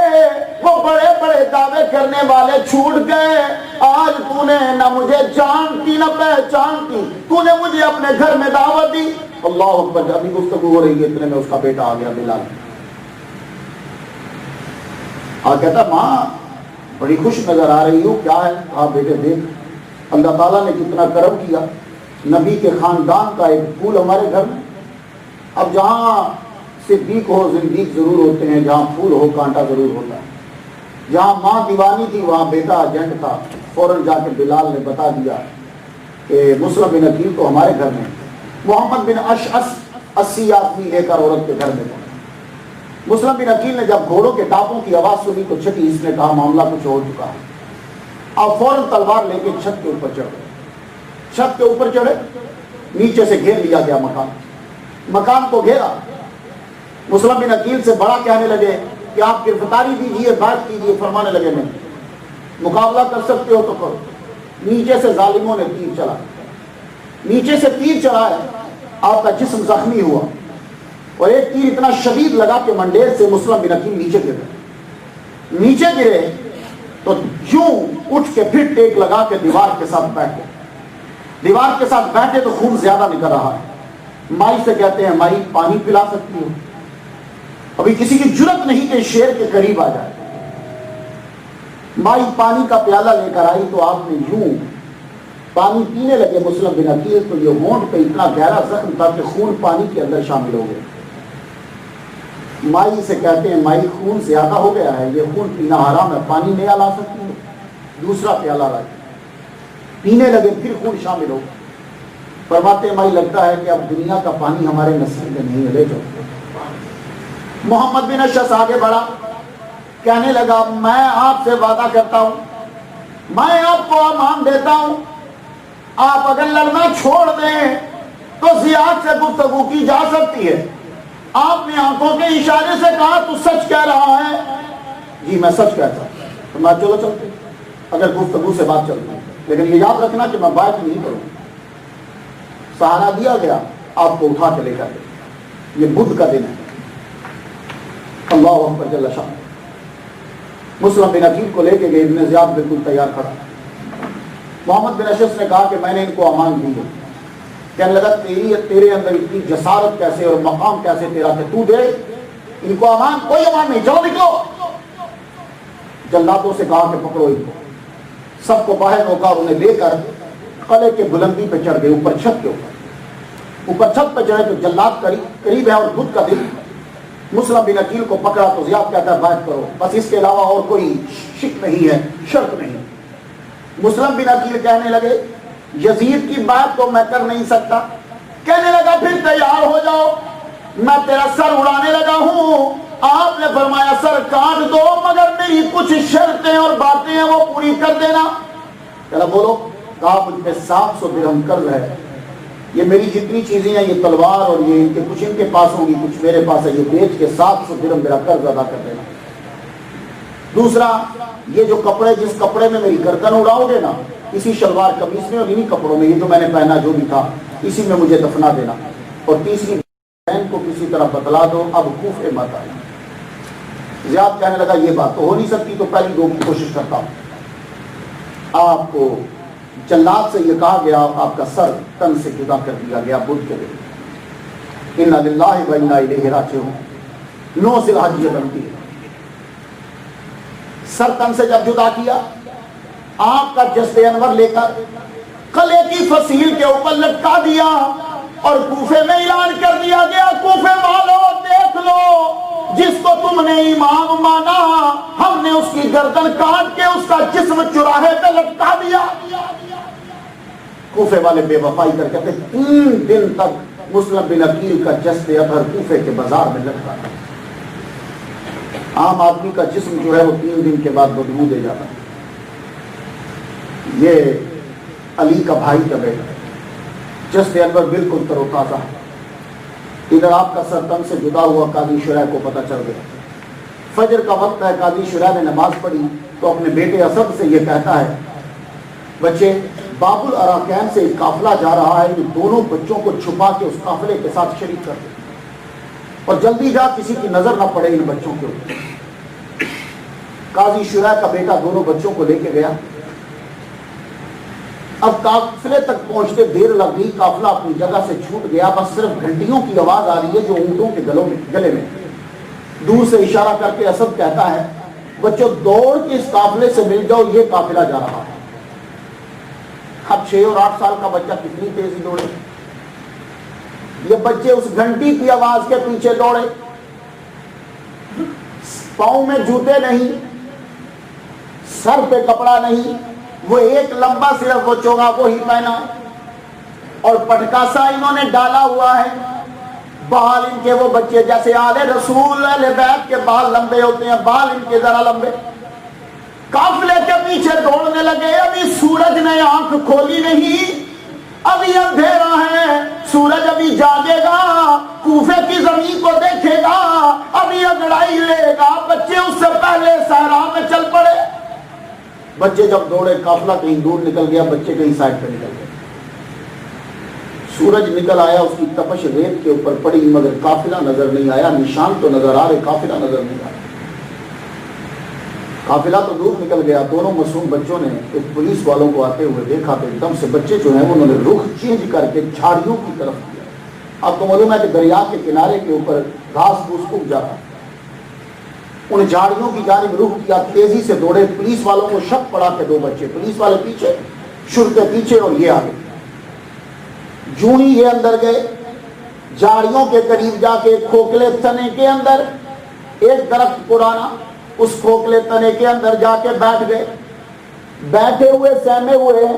وہ بڑے بڑے دعوے کرنے والے چھوٹ گئے، آج تو نے نہ مجھے جانتی نہ پہچانتی، تو نے مجھے اپنے گھر میں دعوت دی۔ اللہ اکبر۔ ابھی گفتگو ہو رہی ہے اتنے میں اس کا بیٹا آ گیا بلال، اور کہتا ماں بڑی خوش نظر آ رہی ہو، کیا ہے؟ کہا بیٹے دیکھ اللہ تعالیٰ نے کتنا کرم کیا، نبی کے خاندان کا ایک پھول ہمارے گھر میں۔ اب جہاں صدیق ہو زندیق ضرور ہوتے ہیں، جہاں پھول ہو کانٹا ضرور ہوتا ہے۔ جہاں ماں دیوانی تھی وہاں بیٹا ایجنٹ تھا، فوراً جا کے بلال نے بتا دیا کہ مسلم بن عقیل تو ہمارے گھر میں۔ محمد بن اشعث 80 آدمی لے کر عورت کے گھر میں پہنچے۔ مسلم بن عقیل نے جب گھوڑوں کے ٹاپوں کی آواز سنی تو چھٹی، اس نے کہا معاملہ کچھ ہو چکا ہے۔ آپ فوراً تلوار لے کے چھت کے اوپر چڑھ گئے۔ چھت کے اوپر چڑھے، نیچے سے گھیر لیا گیا مکان کو گھیرا۔ مسلم بن عقیل سے بڑا کہنے لگے کہ آپ گرفتاری دیجیے، بات کیجیے۔ فرمانے لگے نہیں، مقابلہ کر سکتے ہو تو کرو۔ نیچے سے ظالموں نے تیر چلا، نیچے سے تیر چلا ہے، آپ کا جسم زخمی ہوا، اور ایک تیر اتنا شدید لگا کہ منڈیر سے مسلم بن عقیل نیچے گرے۔ نیچے گرے تو یوں اٹھ کے پھر ٹیک لگا کے دیوار کے ساتھ بیٹھ گئے۔ دیوار کے ساتھ بیٹھے تو خون زیادہ نکل رہا ہے۔ مائی سے کہتے ہیں مائی پانی پلا سکتی ہو؟ ابھی کسی کی جرت نہیں کہ شیر کے قریب آ جائے۔ مائی پانی کا پیالہ لے کر آئی تو آپ نے یوں پانی پینے لگے مسلم بن عقیل تو یہ ہونٹ پہ اتنا گہرا زخم تھا کہ خون پانی کے اندر شامل ہو گیا۔ مائی سے کہتے ہیں مائی خون زیادہ ہو گیا ہے، یہ خون پینا حرام ہے، پانی نیا لا سکتی ہو؟ دوسرا پیالہ لائی، پینے لگے، پھر خون شامل ہو گیا۔ فرماتے ہیں مائی لگتا ہے کہ اب دنیا کا پانی ہمارے نصیب میں نہیں ہے، لے جاؤ۔ محمد بن اشعث آگے بڑھا، کہنے لگا میں آپ سے وعدہ کرتا ہوں، میں آپ کو امان دیتا ہوں، آپ اگر لڑنا چھوڑ دیں تو زیاد سے گفتگو کی جا سکتی ہے۔ آپ نے آنکھوں کے اشارے سے کہا تو سچ کہہ رہا ہے؟ جی میں سچ کہتا ہوں۔ تو میں چلو چلتے، اگر گفتگو سے بات چلتی ہے، لیکن یہ یاد رکھنا کہ میں بات نہیں کروں۔ سہارا دیا گیا، آپ کو اٹھا کے لے کر گئے۔ یہ بدھ کا دن ہے۔ اللہ اکبر جل شان۔ مسلم بن عقیل کو لے کے گئے، ابن زیاد بالکل تیار کھڑا۔ محمد بن اشعث نے کہا کہ میں نے ان کو امان دی ہے۔ کہنے لگا تیرے اندر اتنی جسارت کیسے اور مقام کیسے تیرا کہ تو دے ان کو امان؟ کوئی امان نہیں، جاؤ نکلو۔ جلاتوں سے کہا کہ پکڑو ان کو، سب کو باہر روکا، انہیں لے کر قلعے کے بلندی پہ چڑھ گئے، اوپر چھت کے اوپر چھت پہ چڑھے تو جلات قریب ہے اور بدھ کا دل۔ مسلم بن عقیل کو پکڑا تو زیاد کہتا ہے بات کرو، بس اس کے علاوہ اور کوئی شک نہیں ہے، شرط نہیں۔ مسلم بن عقیل کہنے لگے یزید کی بات تو میں کر نہیں سکتا۔ کہنے لگا پھر تیار ہو جاؤ، میں تیرا سر اڑانے لگا ہوں۔ آپ نے فرمایا سر کاٹ دو مگر میری کچھ شرطیں اور باتیں ہیں وہ پوری کر دینا۔ چلا بولو۔ کہا مجھ پہ 700 درہم قرض ہے، یہ میری جتنی چیزیں ہیں، یہ تلوار اور یہ کچھ ان کے پاس ہوگی، کچھ میرے پاس ہے، یہ بیچ کے 700 درہم میرا قرض ادا کر دینا۔ دوسرا، یہ جو کپڑے جس کپڑے میں میری گردن اڑاؤ گے نا، اسی شلوار قمیص میں اور انہی کپڑوں میں، یہ جو میں نے پہنا جو بھی تھا اسی میں مجھے دفنا دینا۔ اور تیسری، بہن کو کسی طرح بتلا دو اب کوفے مت آئے۔ زیاد کہنے لگا یہ بات تو ہو نہیں سکتی، تو پہلی دو کی کوشش کرتا ہوں۔ آپ کو جلاد سے یہ کہا گیا آپ کا سر تن سے جدا کر دیا گیا بدھ کے دن۔ انا للہ و انا الیہ راجعون۔ 9 ذی الحجہ یہ بنتی ہے۔ سر تن سے جب جدا کیا، آپ کا جسد انور لے کر قلعے کی فصیل کے اوپر لٹکا دیا اور کوفے میں اعلان کر دیا گیا، کوفے والوں دیکھ لو، جس کو تم نے امام مانا ہم نے اس کی گردن کاٹ کے اس کا جسم چوراہے پہ لٹکا دیا۔ کوفے والے بے وفائی کر کہتے 3 دن تک مسلم بن عقیل کا جسد اطہر کوفے کے بازار میں لٹکا تھا۔ عام آدمی کا جسم جو ہے وہ 3 دن کے بعد بدبو دے جاتا ہے، یہ علی کا بھائی کا بیٹا جسد انور بالکل تر و تازہ ہے۔ ادھر آپ کا سر تن سے جدا ہوا قاضی شرح کو پتہ چل گیا، فجر کا وقت ہے، قاضی شرح نے نماز پڑھی تو اپنے بیٹے اسد سے یہ کہتا ہے، بچے باب الاراکین سے ایک قافلہ جا رہا ہے، جو دونوں بچوں کو چھپا کے اس قافلے کے ساتھ شریک کر دے اور جلدی جا، کسی کی نظر نہ پڑے ان بچوں کے اوپر۔ قاضی شرح کا بیٹا دونوں بچوں کو لے کے گیا۔ اب قافلے تک پہنچتے دیر لگ گئی، قافلہ اپنی جگہ سے چھوٹ گیا، بس صرف گھنٹیوں کی آواز آ رہی ہے جو اونٹوں کے گلے میں۔ دور سے اشارہ کر کے اسد کہتا ہے، بچوں دوڑ کے اس قافلے سے مل جاؤ، یہ قافلہ جا رہا ہے۔ اب 6 اور 8 سال کا بچہ کتنی تیزی دوڑے، یہ بچے اس گھنٹی کی آواز کے پیچھے دوڑے، پاؤں میں جوتے نہیں، سر پہ کپڑا نہیں، وہ ایک لمبا صرف وہ چوگا وہی پہنا اور پٹکاسا انہوں نے ڈالا ہوا ہے۔ بال ان کے وہ بچے جیسے آل رسول اہل بیت کے بال لمبے ہوتے ہیں، بال ان کے ذرا لمبے، قافلے کے پیچھے دوڑنے لگے۔ ابھی سورج نے آنکھ کھولی نہیں، ابھی اندھیرا ہے، سورج ابھی جاگے گا، کوفے کی زمین کو دیکھے گا، ابھی انگڑائی لے گا، بچے اس سے پہلے صحرا میں چل پڑے۔ بچے جب دوڑے، قافلہ کہیں دور نکل گیا، بچے کہیں سائڈ پہ نکل گئے۔ سورج نکل آیا، اس کی تپش ریت کے اوپر پڑی، مگر قافلہ نظر نہیں آیا۔ نشان تو نظر آ رہے، قافلہ نظر نہیں آیا۔ قافلہ تو دور نکل گیا۔ دونوں معصوم بچوں نے ایک پولیس والوں کو آتے ہوئے دیکھا تو ایک دم سے بچے جو ہیں انہوں نے رخ چینج کر کے جھاڑیوں کی طرف کیا۔ آپ کو معلوم ہے کہ دریا کے کنارے کے اوپر گھاس پھوس اگ جاتا، ان جھاڑیوں کی جانب رخ کیا، تیزی سے دوڑے۔ پولیس والوں کو شک پڑا کہ 2 بچے، پولیس والے پیچھے، شرطے پیچھے اور یہ آگے۔ جوں ہی یہ اندر گئے، جھاڑیوں کے قریب جا کے کھوکھلے تنے کے اندر ایک درخت پرانا، اس کھوکھلے تنے کے اندر جا کے بیٹھ گئے۔ بیٹھے ہوئے سہمے ہوئے ہیں،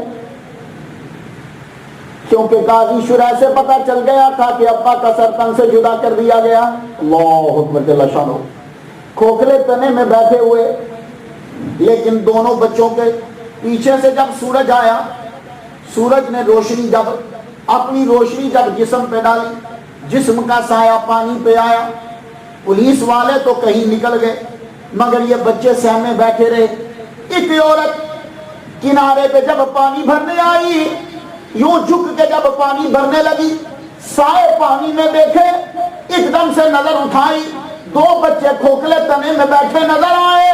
کیونکہ قاضی شرح سے پتہ چل گیا تھا کہ ابا کا سر تن سے جدا کر دیا گیا۔ اللہ اکبر جل شانہ۔ کھوکھلے تنے میں بیٹھے ہوئے، لیکن دونوں بچوں کے پیچھے سے جب سورج آیا، سورج نے روشنی جب اپنی روشنی جب جسم پہ ڈالی، جسم کا سایہ پانی پہ آیا۔ پولیس والے تو کہیں نکل گئے، مگر یہ بچے سہمے بیٹھے رہے۔ ایک عورت کنارے پہ جب پانی بھرنے آئی، یوں جھک کے جب پانی بھرنے لگی، سائے پانی میں دیکھے، ایک دم سے نظر اٹھائی، 2 بچے کھوکھلے تنے میں بیٹھے نظر آئے۔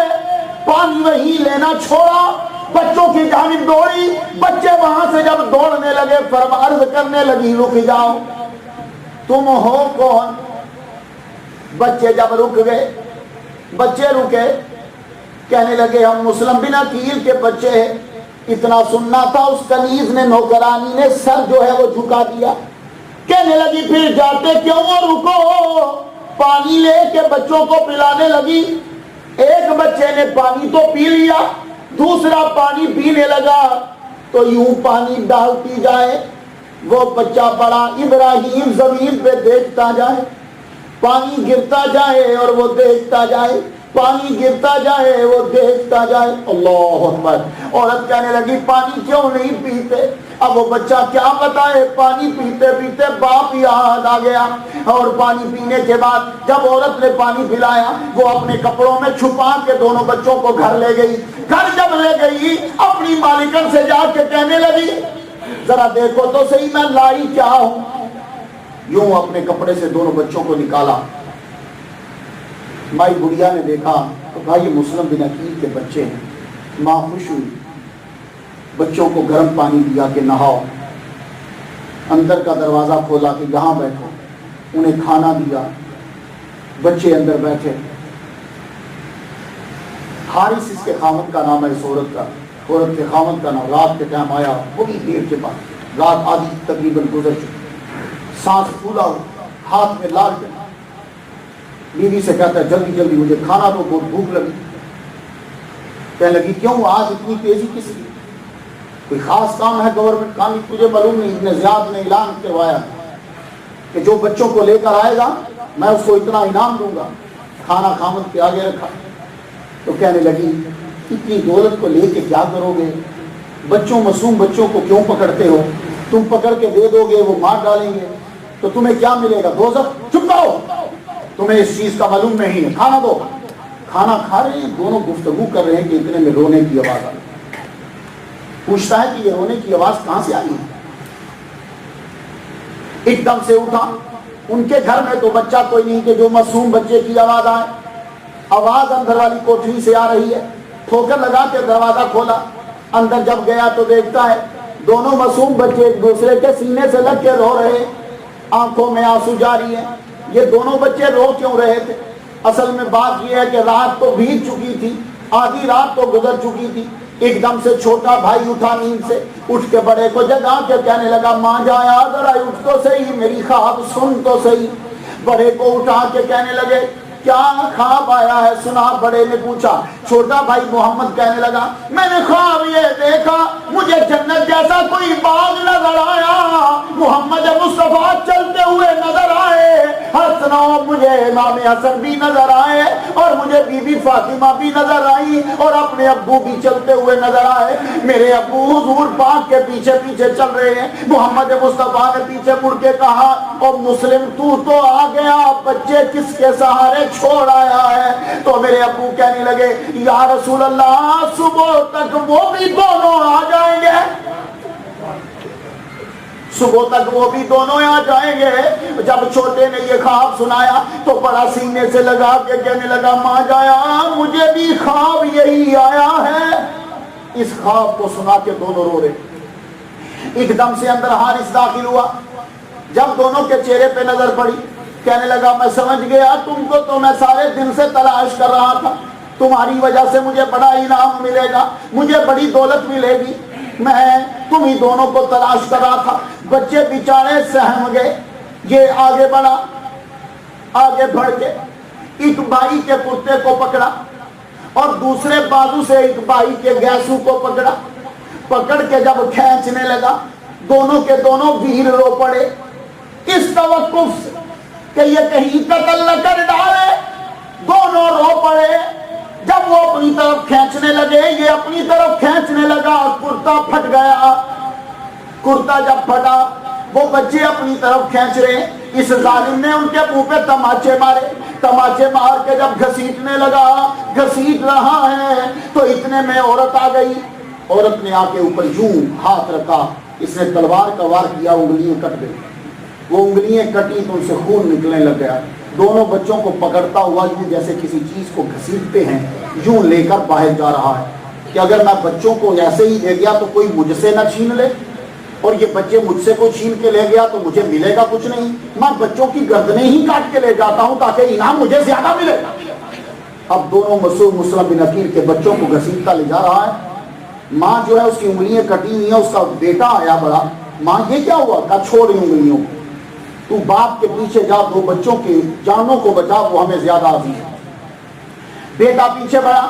پانی وہی لینا چھوڑا، بچوں کی جانب دوڑی۔ بچے وہاں سے جب دوڑنے لگے، عرض کرنے لگی، رک جاؤ، تم ہو کون؟ بچے جب رک گئے، بچے رکے، کہنے لگے ہم مسلم بن عقیل کے بچے ہیں۔ اتنا سننا تھا، اس کنیز نے، نوکرانی نے سر جو ہے وہ جھکا دیا۔ کہنے لگی پھر جاتے کیوں ہو، رکو۔ پانی لے کے بچوں کو پلانے لگی۔ ایک بچے نے پانی تو پی لیا، دوسرا پانی پینے لگا، تو یوں پانی ڈالتی جائے، وہ بچہ بڑا ابراہیم زمین پہ دیکھتا جائے، پانی گرتا جائے اور وہ دیکھتا جائے، پانی گرتا جائے وہ دیکھتا جائے۔ اللہ اکبر۔ عورت کہنے لگی پانی کیوں نہیں پیتے؟ اب وہ بچہ کیا بتائے، پانی پیتے پیتے باپ یاد آ گیا، اور پانی پینے کے بعد جب عورت نے پانی پلایا، وہ اپنے کپڑوں میں چھپا کے دونوں بچوں کو گھر لے گئی۔ گھر جب لے گئی، اپنی مالکن سے جا کے کہنے لگی ذرا دیکھو تو صحیح میں لائی کیا ہوں۔ یوں اپنے کپڑے سے دونوں بچوں کو نکالا۔ مائی بڑھیا نے دیکھا تو کہا یہ مسلم بن عقیل کے بچے ہیں۔ ماں خوش ہوئی، بچوں کو گرم پانی دیا کہ نہاؤ، اندر کا دروازہ کھولا کہ یہاں بیٹھو، انہیں کھانا دیا، بچے اندر بیٹھے۔ حارث اس کے خاوند کا نام ہے، اس عورت کا عورت کے خاوند کا نام رات کے ٹائم آیا، بڑی دیر کے بعد، رات آدھی تقریباً گزر چکی، سانس پھولا ہو، ہاتھ میں لال کے، بیوی سے کہتا ہے جلدی جلدی مجھے کھانا دو، بہت بھوک لگی۔ کہنے لگی کیوں آج اتنی تیزی کس لیے؟ کوئی خاص کام ہے گورنمنٹ کام؟ تجھے معلوم نہیں ابن زیاد نے اعلان کروایا کہ جو بچوں کو لے کر آئے گا میں اس کو اتنا انعام دوں گا۔ کھانا خامد کے آگے رکھا تو کہنے لگی اتنی دولت کو لے کے کیا کرو گے؟ بچوں معصوم بچوں کو کیوں پکڑتے ہو؟ تم پکڑ کے دے دو گے وہ مار ڈالیں گے تو تمہیں کیا ملے گا؟ دوزخ۔ چپ رہو، تمہیں اس چیز کا معلوم نہیں ہے، کھانا دو۔ کھانا کھا رہے ہیں دونوں، گفتگو کر رہے ہیں کہ اتنے میں رونے کی آواز آئی۔ پوچھتا ہے کہ یہ رونے کی آواز کہاں سے آئی ہے؟ ایک دم سے اٹھا، ان کے گھر میں تو بچہ کوئی نہیں کہ جو معصوم بچے کی آواز آئے۔ آواز اندر والی کوٹری سے آ رہی ہے، ٹھوکر لگا کے دروازہ کھولا، اندر جب گیا تو دیکھتا ہے دونوں معصوم بچے ایک دوسرے کے سینے سے لگ کے رو رہے، آنکھوں میں آنسو جاری ہے۔ یہ دونوں بچے رو کیوں رہے تھے؟ اصل میں بات یہ ہے کہ رات تو بیت چکی تھی، آدھی رات تو گزر چکی تھی۔ ایک دم سے چھوٹا بھائی اٹھا نیند سے، اٹھ کے بڑے کو جگا کے کہنے لگا ماں جایا ذرا اٹھ تو صحیح، میری خواب سن تو صحیح۔ بڑے کو اٹھا کے کہنے لگے کیا خواب آیا ہے سنا؟ بڑے نے پوچھا۔ چھوٹا بھائی محمد کہنے لگا میں نے خواب یہ دیکھا مجھے جنت جیسا کوئی باغ نظر آیا، محمد مصطفیٰ چلتے ہوئے نظر آئے، حسن مجھے امام حسن بھی نظر آئے، اور مجھے بی بی فاطمہ بھی نظر آئی، اور اپنے ابو بھی چلتے ہوئے نظر آئے۔ میرے ابو حضور پاک کے پیچھے پیچھے چل رہے ہیں۔ محمد مصطفیٰ نے پیچھے مڑ کے کہا اور مسلم تو آ گیا، بچے کس کے سہارے چھوڑ آیا ہے؟ تو میرے ابو کہنے لگے یا رسول اللہ صبح تک وہ بھی دونوں آ جائیں گے، صبح تک وہ بھی دونوں آ جائیں گے۔ جب چھوٹے نے یہ خواب سنایا تو بڑا سینے سے لگا کے کہنے لگا ماں جایا مجھے بھی خواب یہی آیا ہے۔ اس خواب کو سنا کے دونوں رو رہے۔ ایک دم سے اندر حارث داخل ہوا، جب دونوں کے چہرے پہ نظر پڑی کہنے لگا میں سمجھ گیا تم کو تو میں سارے دن سے تلاش کر رہا تھا، تمہاری وجہ سے مجھے بڑا انعام ملے گا، مجھے بڑی دولت ملے گی، میں تم ہی دونوں کو تلاش کر رہا تھا۔ بچے بیچارے سہم گئے۔ یہ آگے بڑھا، آگے بڑھ کے ایک بھائی کے کتے کو پکڑا اور دوسرے بازو سے ایک بھائی کے گیسو کو پکڑا، پکڑ کے جب کھینچنے لگا دونوں کے دونوں ویر رو پڑے اس توقف سے کہ یہ کہیں قتل نہ کر ڈالے۔ دونوں رو پڑے۔ جب وہ اپنی طرف کھینچنے لگے، یہ اپنی طرف کھینچنے لگا، کرتا پھٹ گیا۔ کرتا جب پھٹا وہ بچے اپنی طرف کھینچ رہے، اس ظالم نے ان کے منہ پہ تماچے مارے۔ تماچے مار کے جب گھسیٹنے لگا، گھسیٹ رہا ہے تو اتنے میں عورت آ گئی۔ عورت نے آ کے اوپر یوں ہاتھ رکھا، اس نے تلوار کا وار کیا، انگلیاں کٹ گئی۔ وہ انگلیاں کٹی تو ان سے خون نکلنے لگ گیا۔ دونوں بچوں کو پکڑتا ہوا یوں جیسے کسی چیز کو گھسیٹتے ہیں، یوں لے کر باہر جا رہا ہے کہ اگر میں بچوں کو ایسے ہی دے گیا تو کوئی مجھ سے نہ چھین لے، اور یہ بچے مجھ سے کوئی چھین کے لے گیا تو مجھے ملے گا کچھ نہیں، میں بچوں کی گردنیں ہی کاٹ کے لے جاتا ہوں تاکہ انعام مجھے زیادہ ملے۔ اب دونوں مسلم بن عقیل کے بچوں کو گھسیٹتا لے جا رہا ہے۔ ماں جو ہے اس کی انگلیاں کٹی ہوئی ہیں، اس کا بیٹا آیا بڑا، ماں یہ کیا ہوا؟ کہا چھوڑ ان انگلیوں کو، تو باپ کے پیچھے جا، دو بچوں کی جانوں کو بچا، وہ ہمیں زیادہ عزیز ہے۔ بیٹا پیچھے بڑھا۔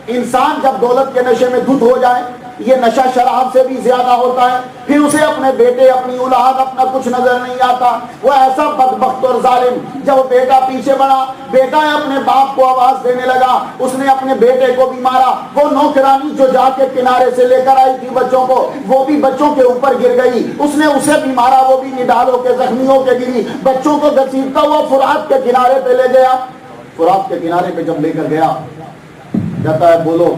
انسان جب دولت کے نشے میں دھت ہو جائے، یہ نشہ شراب سے بھی زیادہ ہوتا ہے، پھر اسے اپنے بیٹے، اپنی اولاد، اپنا کچھ نظر نہیں آتا، وہ ایسا بدبخت اور ظالم۔ جب بیٹا پیچھے بڑھا، بیٹا اپنے باپ کو آواز دینے لگا، اس نے اپنے بیٹے کو بھی مارا۔ وہ نوکرانی جو جا کے کنارے سے لے کر آئی تھی بچوں کو، وہ بھی بچوں کے اوپر گر گئی، اس نے اسے بھی مارا، وہ بھی نڈالوں کے زخمی ہو کے گری۔ بچوں کو گھسیٹتا ہوا فرات کے کنارے پہ لے گیا۔ فرات کے کنارے پہ جب لے کر گیا، کہتا ہے بولو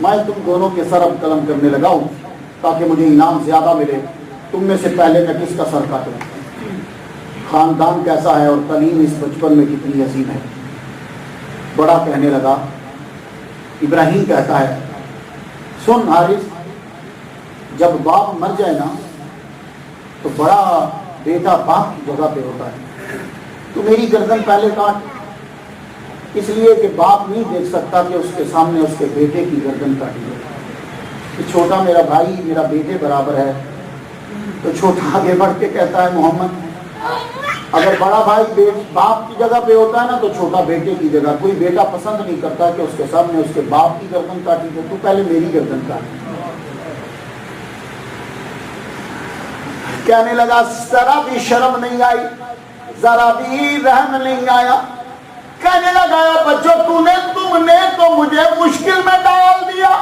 میں تم دونوں کے سر اب قلم کرنے لگا ہوں تاکہ مجھے انعام زیادہ ملے، تم میں سے پہلے میں کس کا سر کاٹوں؟ خاندان کیسا ہے اور تعلیم اس بچپن میں کتنی عظیم ہے۔ بڑا کہنے لگا، ابراہیم کہتا ہے سن حارث، جب باپ مر جائے نا تو بڑا بیٹا باپ کی جگہ پہ ہوتا ہے، تو میری گردن پہلے کاٹ، اس لیے کہ باپ نہیں دیکھ سکتا کہ اس کے سامنے اس کے بیٹے کی گردن کاٹی جائے۔ کہ چھوٹا میرا بھائی میرا بیٹے برابر ہے، تو چھوٹا آگے بڑھ کے کہتا ہے محمد اگر بڑا بھائی باپ کی جگہ پہ ہوتا ہے نا تو چھوٹا بیٹے کی جگہ. کوئی بیٹا پسند نہیں کرتا کہ اس کے سامنے اس کے باپ کی گردن کاٹی، تو پہلے میری گردن کاٹی. کہنے لگا ذرا بھی شرم نہیں آئی، ذرا بھی رحم نہیں آیا. کہنے لگا بچوں تم نے تو مجھے مشکل میں ڈال دیا.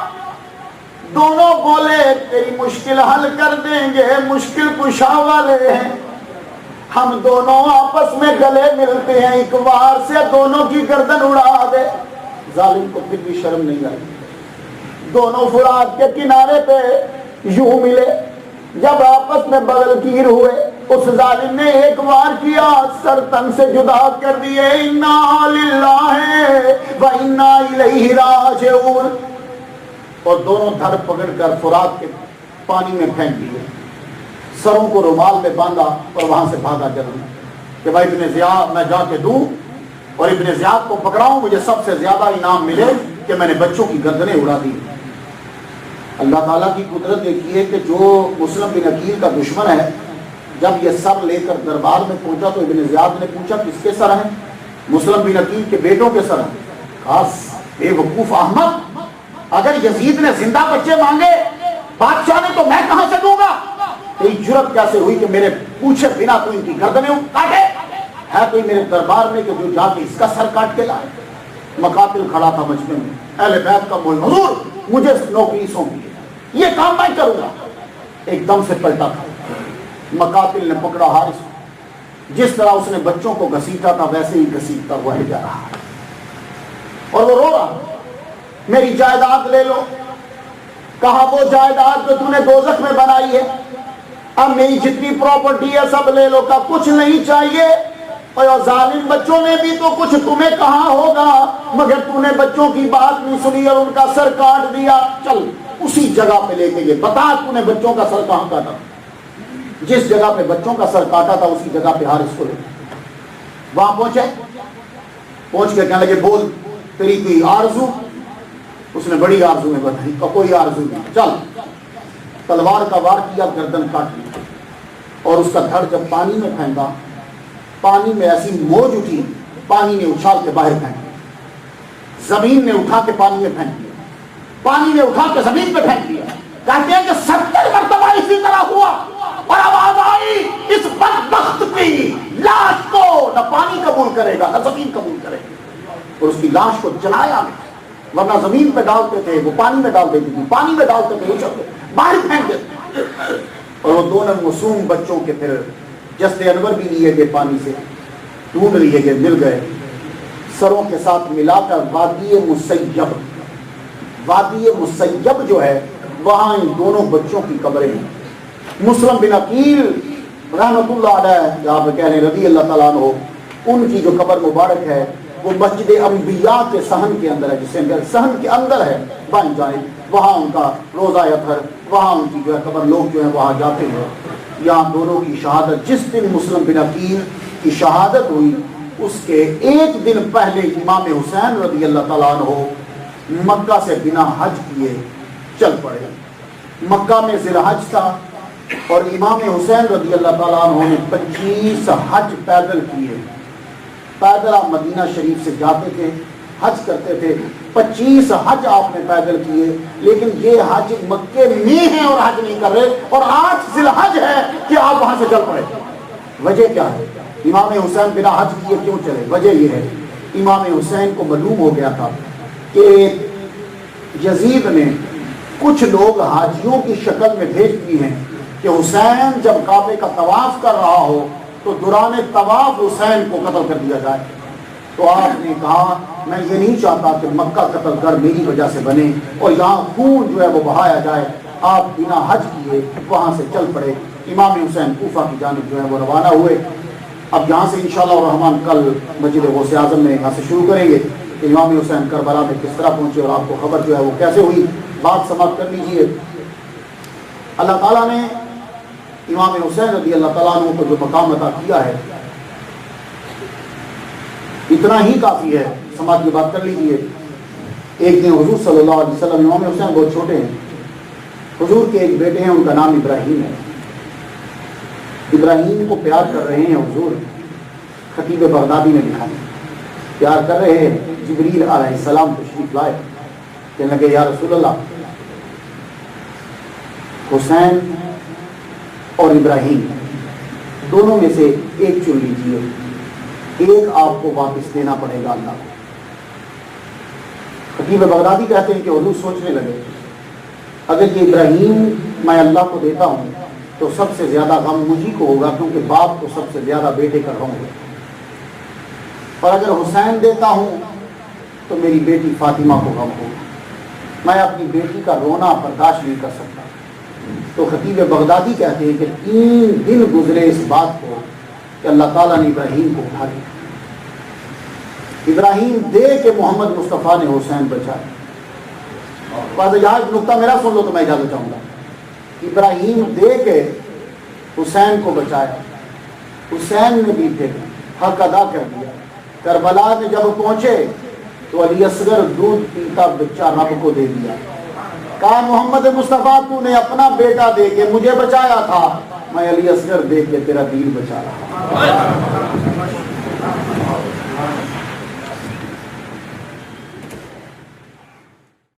دونوں بولے تیری مشکل حل کر دیں گے، مشکل کشا والے ہیں ہم دونوں، آپس میں گلے ملتے ہیں، ایک بار سے دونوں کی گردن اڑا دے. ظالم کو پھر بھی شرم نہیں آئی. دونوں فرات کے کنارے پہ یوں ملے، جب آپس میں بغل گیر ہوئے اس ظالم نے ایک وار کیا، سر تن سے جدا کر دیے. انا للہ و انا الیہ راجعون. اور دونوں دھر پکڑ کر فرات کے پانی میں پھینک دیے، سروں کو رومال میں باندھا اور وہاں سے بھاگا جلدی کہ بھائی ابن زیاد میں جا کے دوں اور ابن زیاد کو پکڑاؤں، مجھے سب سے زیادہ انعام ملے کہ میں نے بچوں کی گردنیں اڑا دی. اللہ تعالیٰ کی قدرت دیکھیے کہ جو مسلم بن عقیل کا دشمن ہے، جب یہ سر لے کر دربار میں پہنچا تو ابن زیاد نے پوچھا کس کے سر ہیں؟ مسلم بن عقیل کے بیٹوں کے سر ہیں. خاص بے وقوف احمد، اگر یزید نے زندہ بچے مانگے بادشاہ نے تو میں کہاں سے دوں گا؟ تیری جرت کیسے ہوئی کہ میرے پوچھے بنا تو ان کی گردنیں کاٹے؟ ہے کوئی میرے دربار میں کہ جو جا کے اس کا سر کاٹ کے لائے؟ مقاتل کھڑا تھا مجمع میں، اہل بیت کا بول حضور مجھے نوکری سونپی ہے، یہ کام میں کروں گا. ایک دم سے پلٹا تھا. مقاتل نے پکڑا حارث، جس طرح اس نے بچوں کو گھسیٹا تھا ویسے ہی گھسیٹتا ہوا ہی جا رہا اور وہ رو رہا میری جائیداد لے لو. کہا وہ جائیداد جو تم نے دوزخ میں بنائی ہے، اب میری جتنی پراپرٹی ہے سب لے لو. کا کچھ نہیں چاہیے. اور ظالم بچوں نے بھی تو کچھ تمہیں کہا ہوگا، مگر تم نے بچوں کی بات نہیں سنی اور ان کا سر کاٹ دیا. چل اسی جگہ پہ لے کے گئے، بتا تم نے بچوں کا سر کہاں کاٹا؟ جس جگہ پہ بچوں کا سر کاٹا تھا اسی جگہ پہ حارث کو لے. وہاں پہنچے، پہنچ کے کہنے لگے بول تیری کوئی آرزو؟ اس نے بڑی آرزو میں بتائی. کوئی آرزو نہیں. چل تلوار کا وار کیا، گردن کاٹ لی اور اس کا دھڑ جب پانی میں پھینکا، پانی میں ایسی موج اٹھی، پانی نے اچھال کے باہر پھینک دیا. زمین نے اٹھا کے پانی میں پھینک دیا، پانی نے اٹھا کے زمین پہ پھینک دیا. کہتے ہیں کہ 70 مرتبہ اسی طرح ہوا اور آواز آئی اس بدبخت کی لاش کو نہ پانی قبول کرے گا نہ زمین قبول کرے گا. اور اس کی لاش کو جلایا، ورنہ زمین پہ ڈالتے تھے وہ پانی میں ڈال دیتی تھی، پانی میں ڈالتے تھے اچھلتے باہر پھینک دیتے. اور وہ دونوں معصوم بچوں کے پھر جسد انور بھی لیے گئے، پانی سے ڈھونڈ لیے گئے، مل گئے، سروں کے ساتھ ملا کر وادی مسیب، وادی مسیب جو ہے وہاں ان دونوں بچوں کی قبریں ہیں. مسلم بن عقیل رحمۃ اللہ علیہ، آپ کہہ رہے رضی اللہ تعالیٰ عنہ، ان کی جو قبر مبارک ہے وہ مسجد انبیاء کے صحن کے اندر ہے، جسے صحن کے اندر ہے بائیں جانب، وہاں ان کا روضہ اطہر، وہاں ان کی جو ہے قبر، لوگ جو ہیں وہاں جاتے ہیں. یہاں دونوں کی شہادت، جس دن مسلم بن عقیل کی شہادت ہوئی اس کے ایک دن پہلے امام حسین رضی اللہ تعالیٰ عنہ مکہ سے بنا حج کیے چل پڑے. مکہ میں ذی الحج تھا اور امام حسین رضی اللہ تعالیٰ عنہ نے 25 حج پیدل کیے. پیدل آپ مدینہ شریف سے جاتے تھے، حج کرتے تھے. 25 حج آپ نے پیدل کیے، لیکن یہ حج مکے میں ہیں اور حج نہیں کر رہے، اور 8 ذی الحج ہے کہ آپ وہاں سے چل پڑے. وجہ کیا ہے؟ امام حسین بنا حج کیے کیوں چلے؟ وجہ یہ ہے امام حسین کو معلوم ہو گیا تھا کہ یزید نے کچھ لوگ حاجیوں کی شکل میں بھیج دی ہیں کہ حسین جب کعبے کا طواف کر رہا ہو تو دوران طواف حسین کو قتل کر دیا جائے. تو آپ نے کہا میں یہ نہیں چاہتا کہ مکہ قتل کر میری وجہ سے بنے اور یہاں خون جو ہے وہ بہایا جائے. آپ بنا حج کیے وہاں سے چل پڑے. امام حسین کوفہ کی جانب جو ہے وہ روانہ ہوئے. اب یہاں سے انشاءاللہ الرحمن کل مسجد غوث اعظم میں یہاں سے شروع کریں گے کہ امام حسین کربلا میں کس طرح پہنچے اور آپ کو خبر جو ہے وہ کیسے ہوئی. بات سماپت کر لیجیے. اللہ تعالیٰ نے امام حسین رضی اللہ تعالیٰ عنہ کو جو مقام عطا کیا ہے اتنا ہی کافی ہے. سماج کی بات کر لیجیے. ایک دن حضور صلی اللہ علیہ وسلم، امام حسین بہت چھوٹے ہیں، حضور کے ایک بیٹے ہیں، ان کا نام ابراہیم ہے. ابراہیم کو پیار کر رہے ہیں حضور. خطیب بغدادی نے لکھا ہے پیار کر رہے ہیں. جبریل علیہ السلام تشریف لائے، کہنے لگے یا رسول اللہ، حسین اور ابراہیم دونوں میں سے ایک چن لیجیے، ایک آپ کو واپس دینا پڑے گا اللہ کو. خطیب بغدادی کہتے ہیں کہ حضور سوچنے لگے اگر یہ ابراہیم میں اللہ کو دیتا ہوں تو سب سے زیادہ غم مجھی کو ہوگا، کیونکہ باپ کو سب سے زیادہ بیٹے کا غم ہوگا، اور اگر حسین دیتا ہوں تو میری بیٹی فاطمہ کو غم ہوگا، میں اپنی بیٹی کا رونا برداشت نہیں کر سکتا. تو خطیب بغدادی کہتے ہیں کہ 3 دن گزرے اس بات کو کہ اللہ تعالیٰ نے ابراہیم کو اٹھا لیا. ابراہیم دے کے محمد مصطفیٰ نے حسین بچایا. یہاں ایک نقطہ میرا سن لو تو میں اجازت چاہوں گا. ابراہیم دے کے حسین کو بچایا، حسین نے بھی پھر حق ادا کر دیا. کربلا میں جب پہنچے تو علی اصغر دودھ پیتا بچہ رب کو دے دیا. کہا محمد مصطفیٰ تو نے اپنا بیٹا دے کے مجھے بچایا تھا، میں علی اصغر دے کے تیرا دین بچا رہا.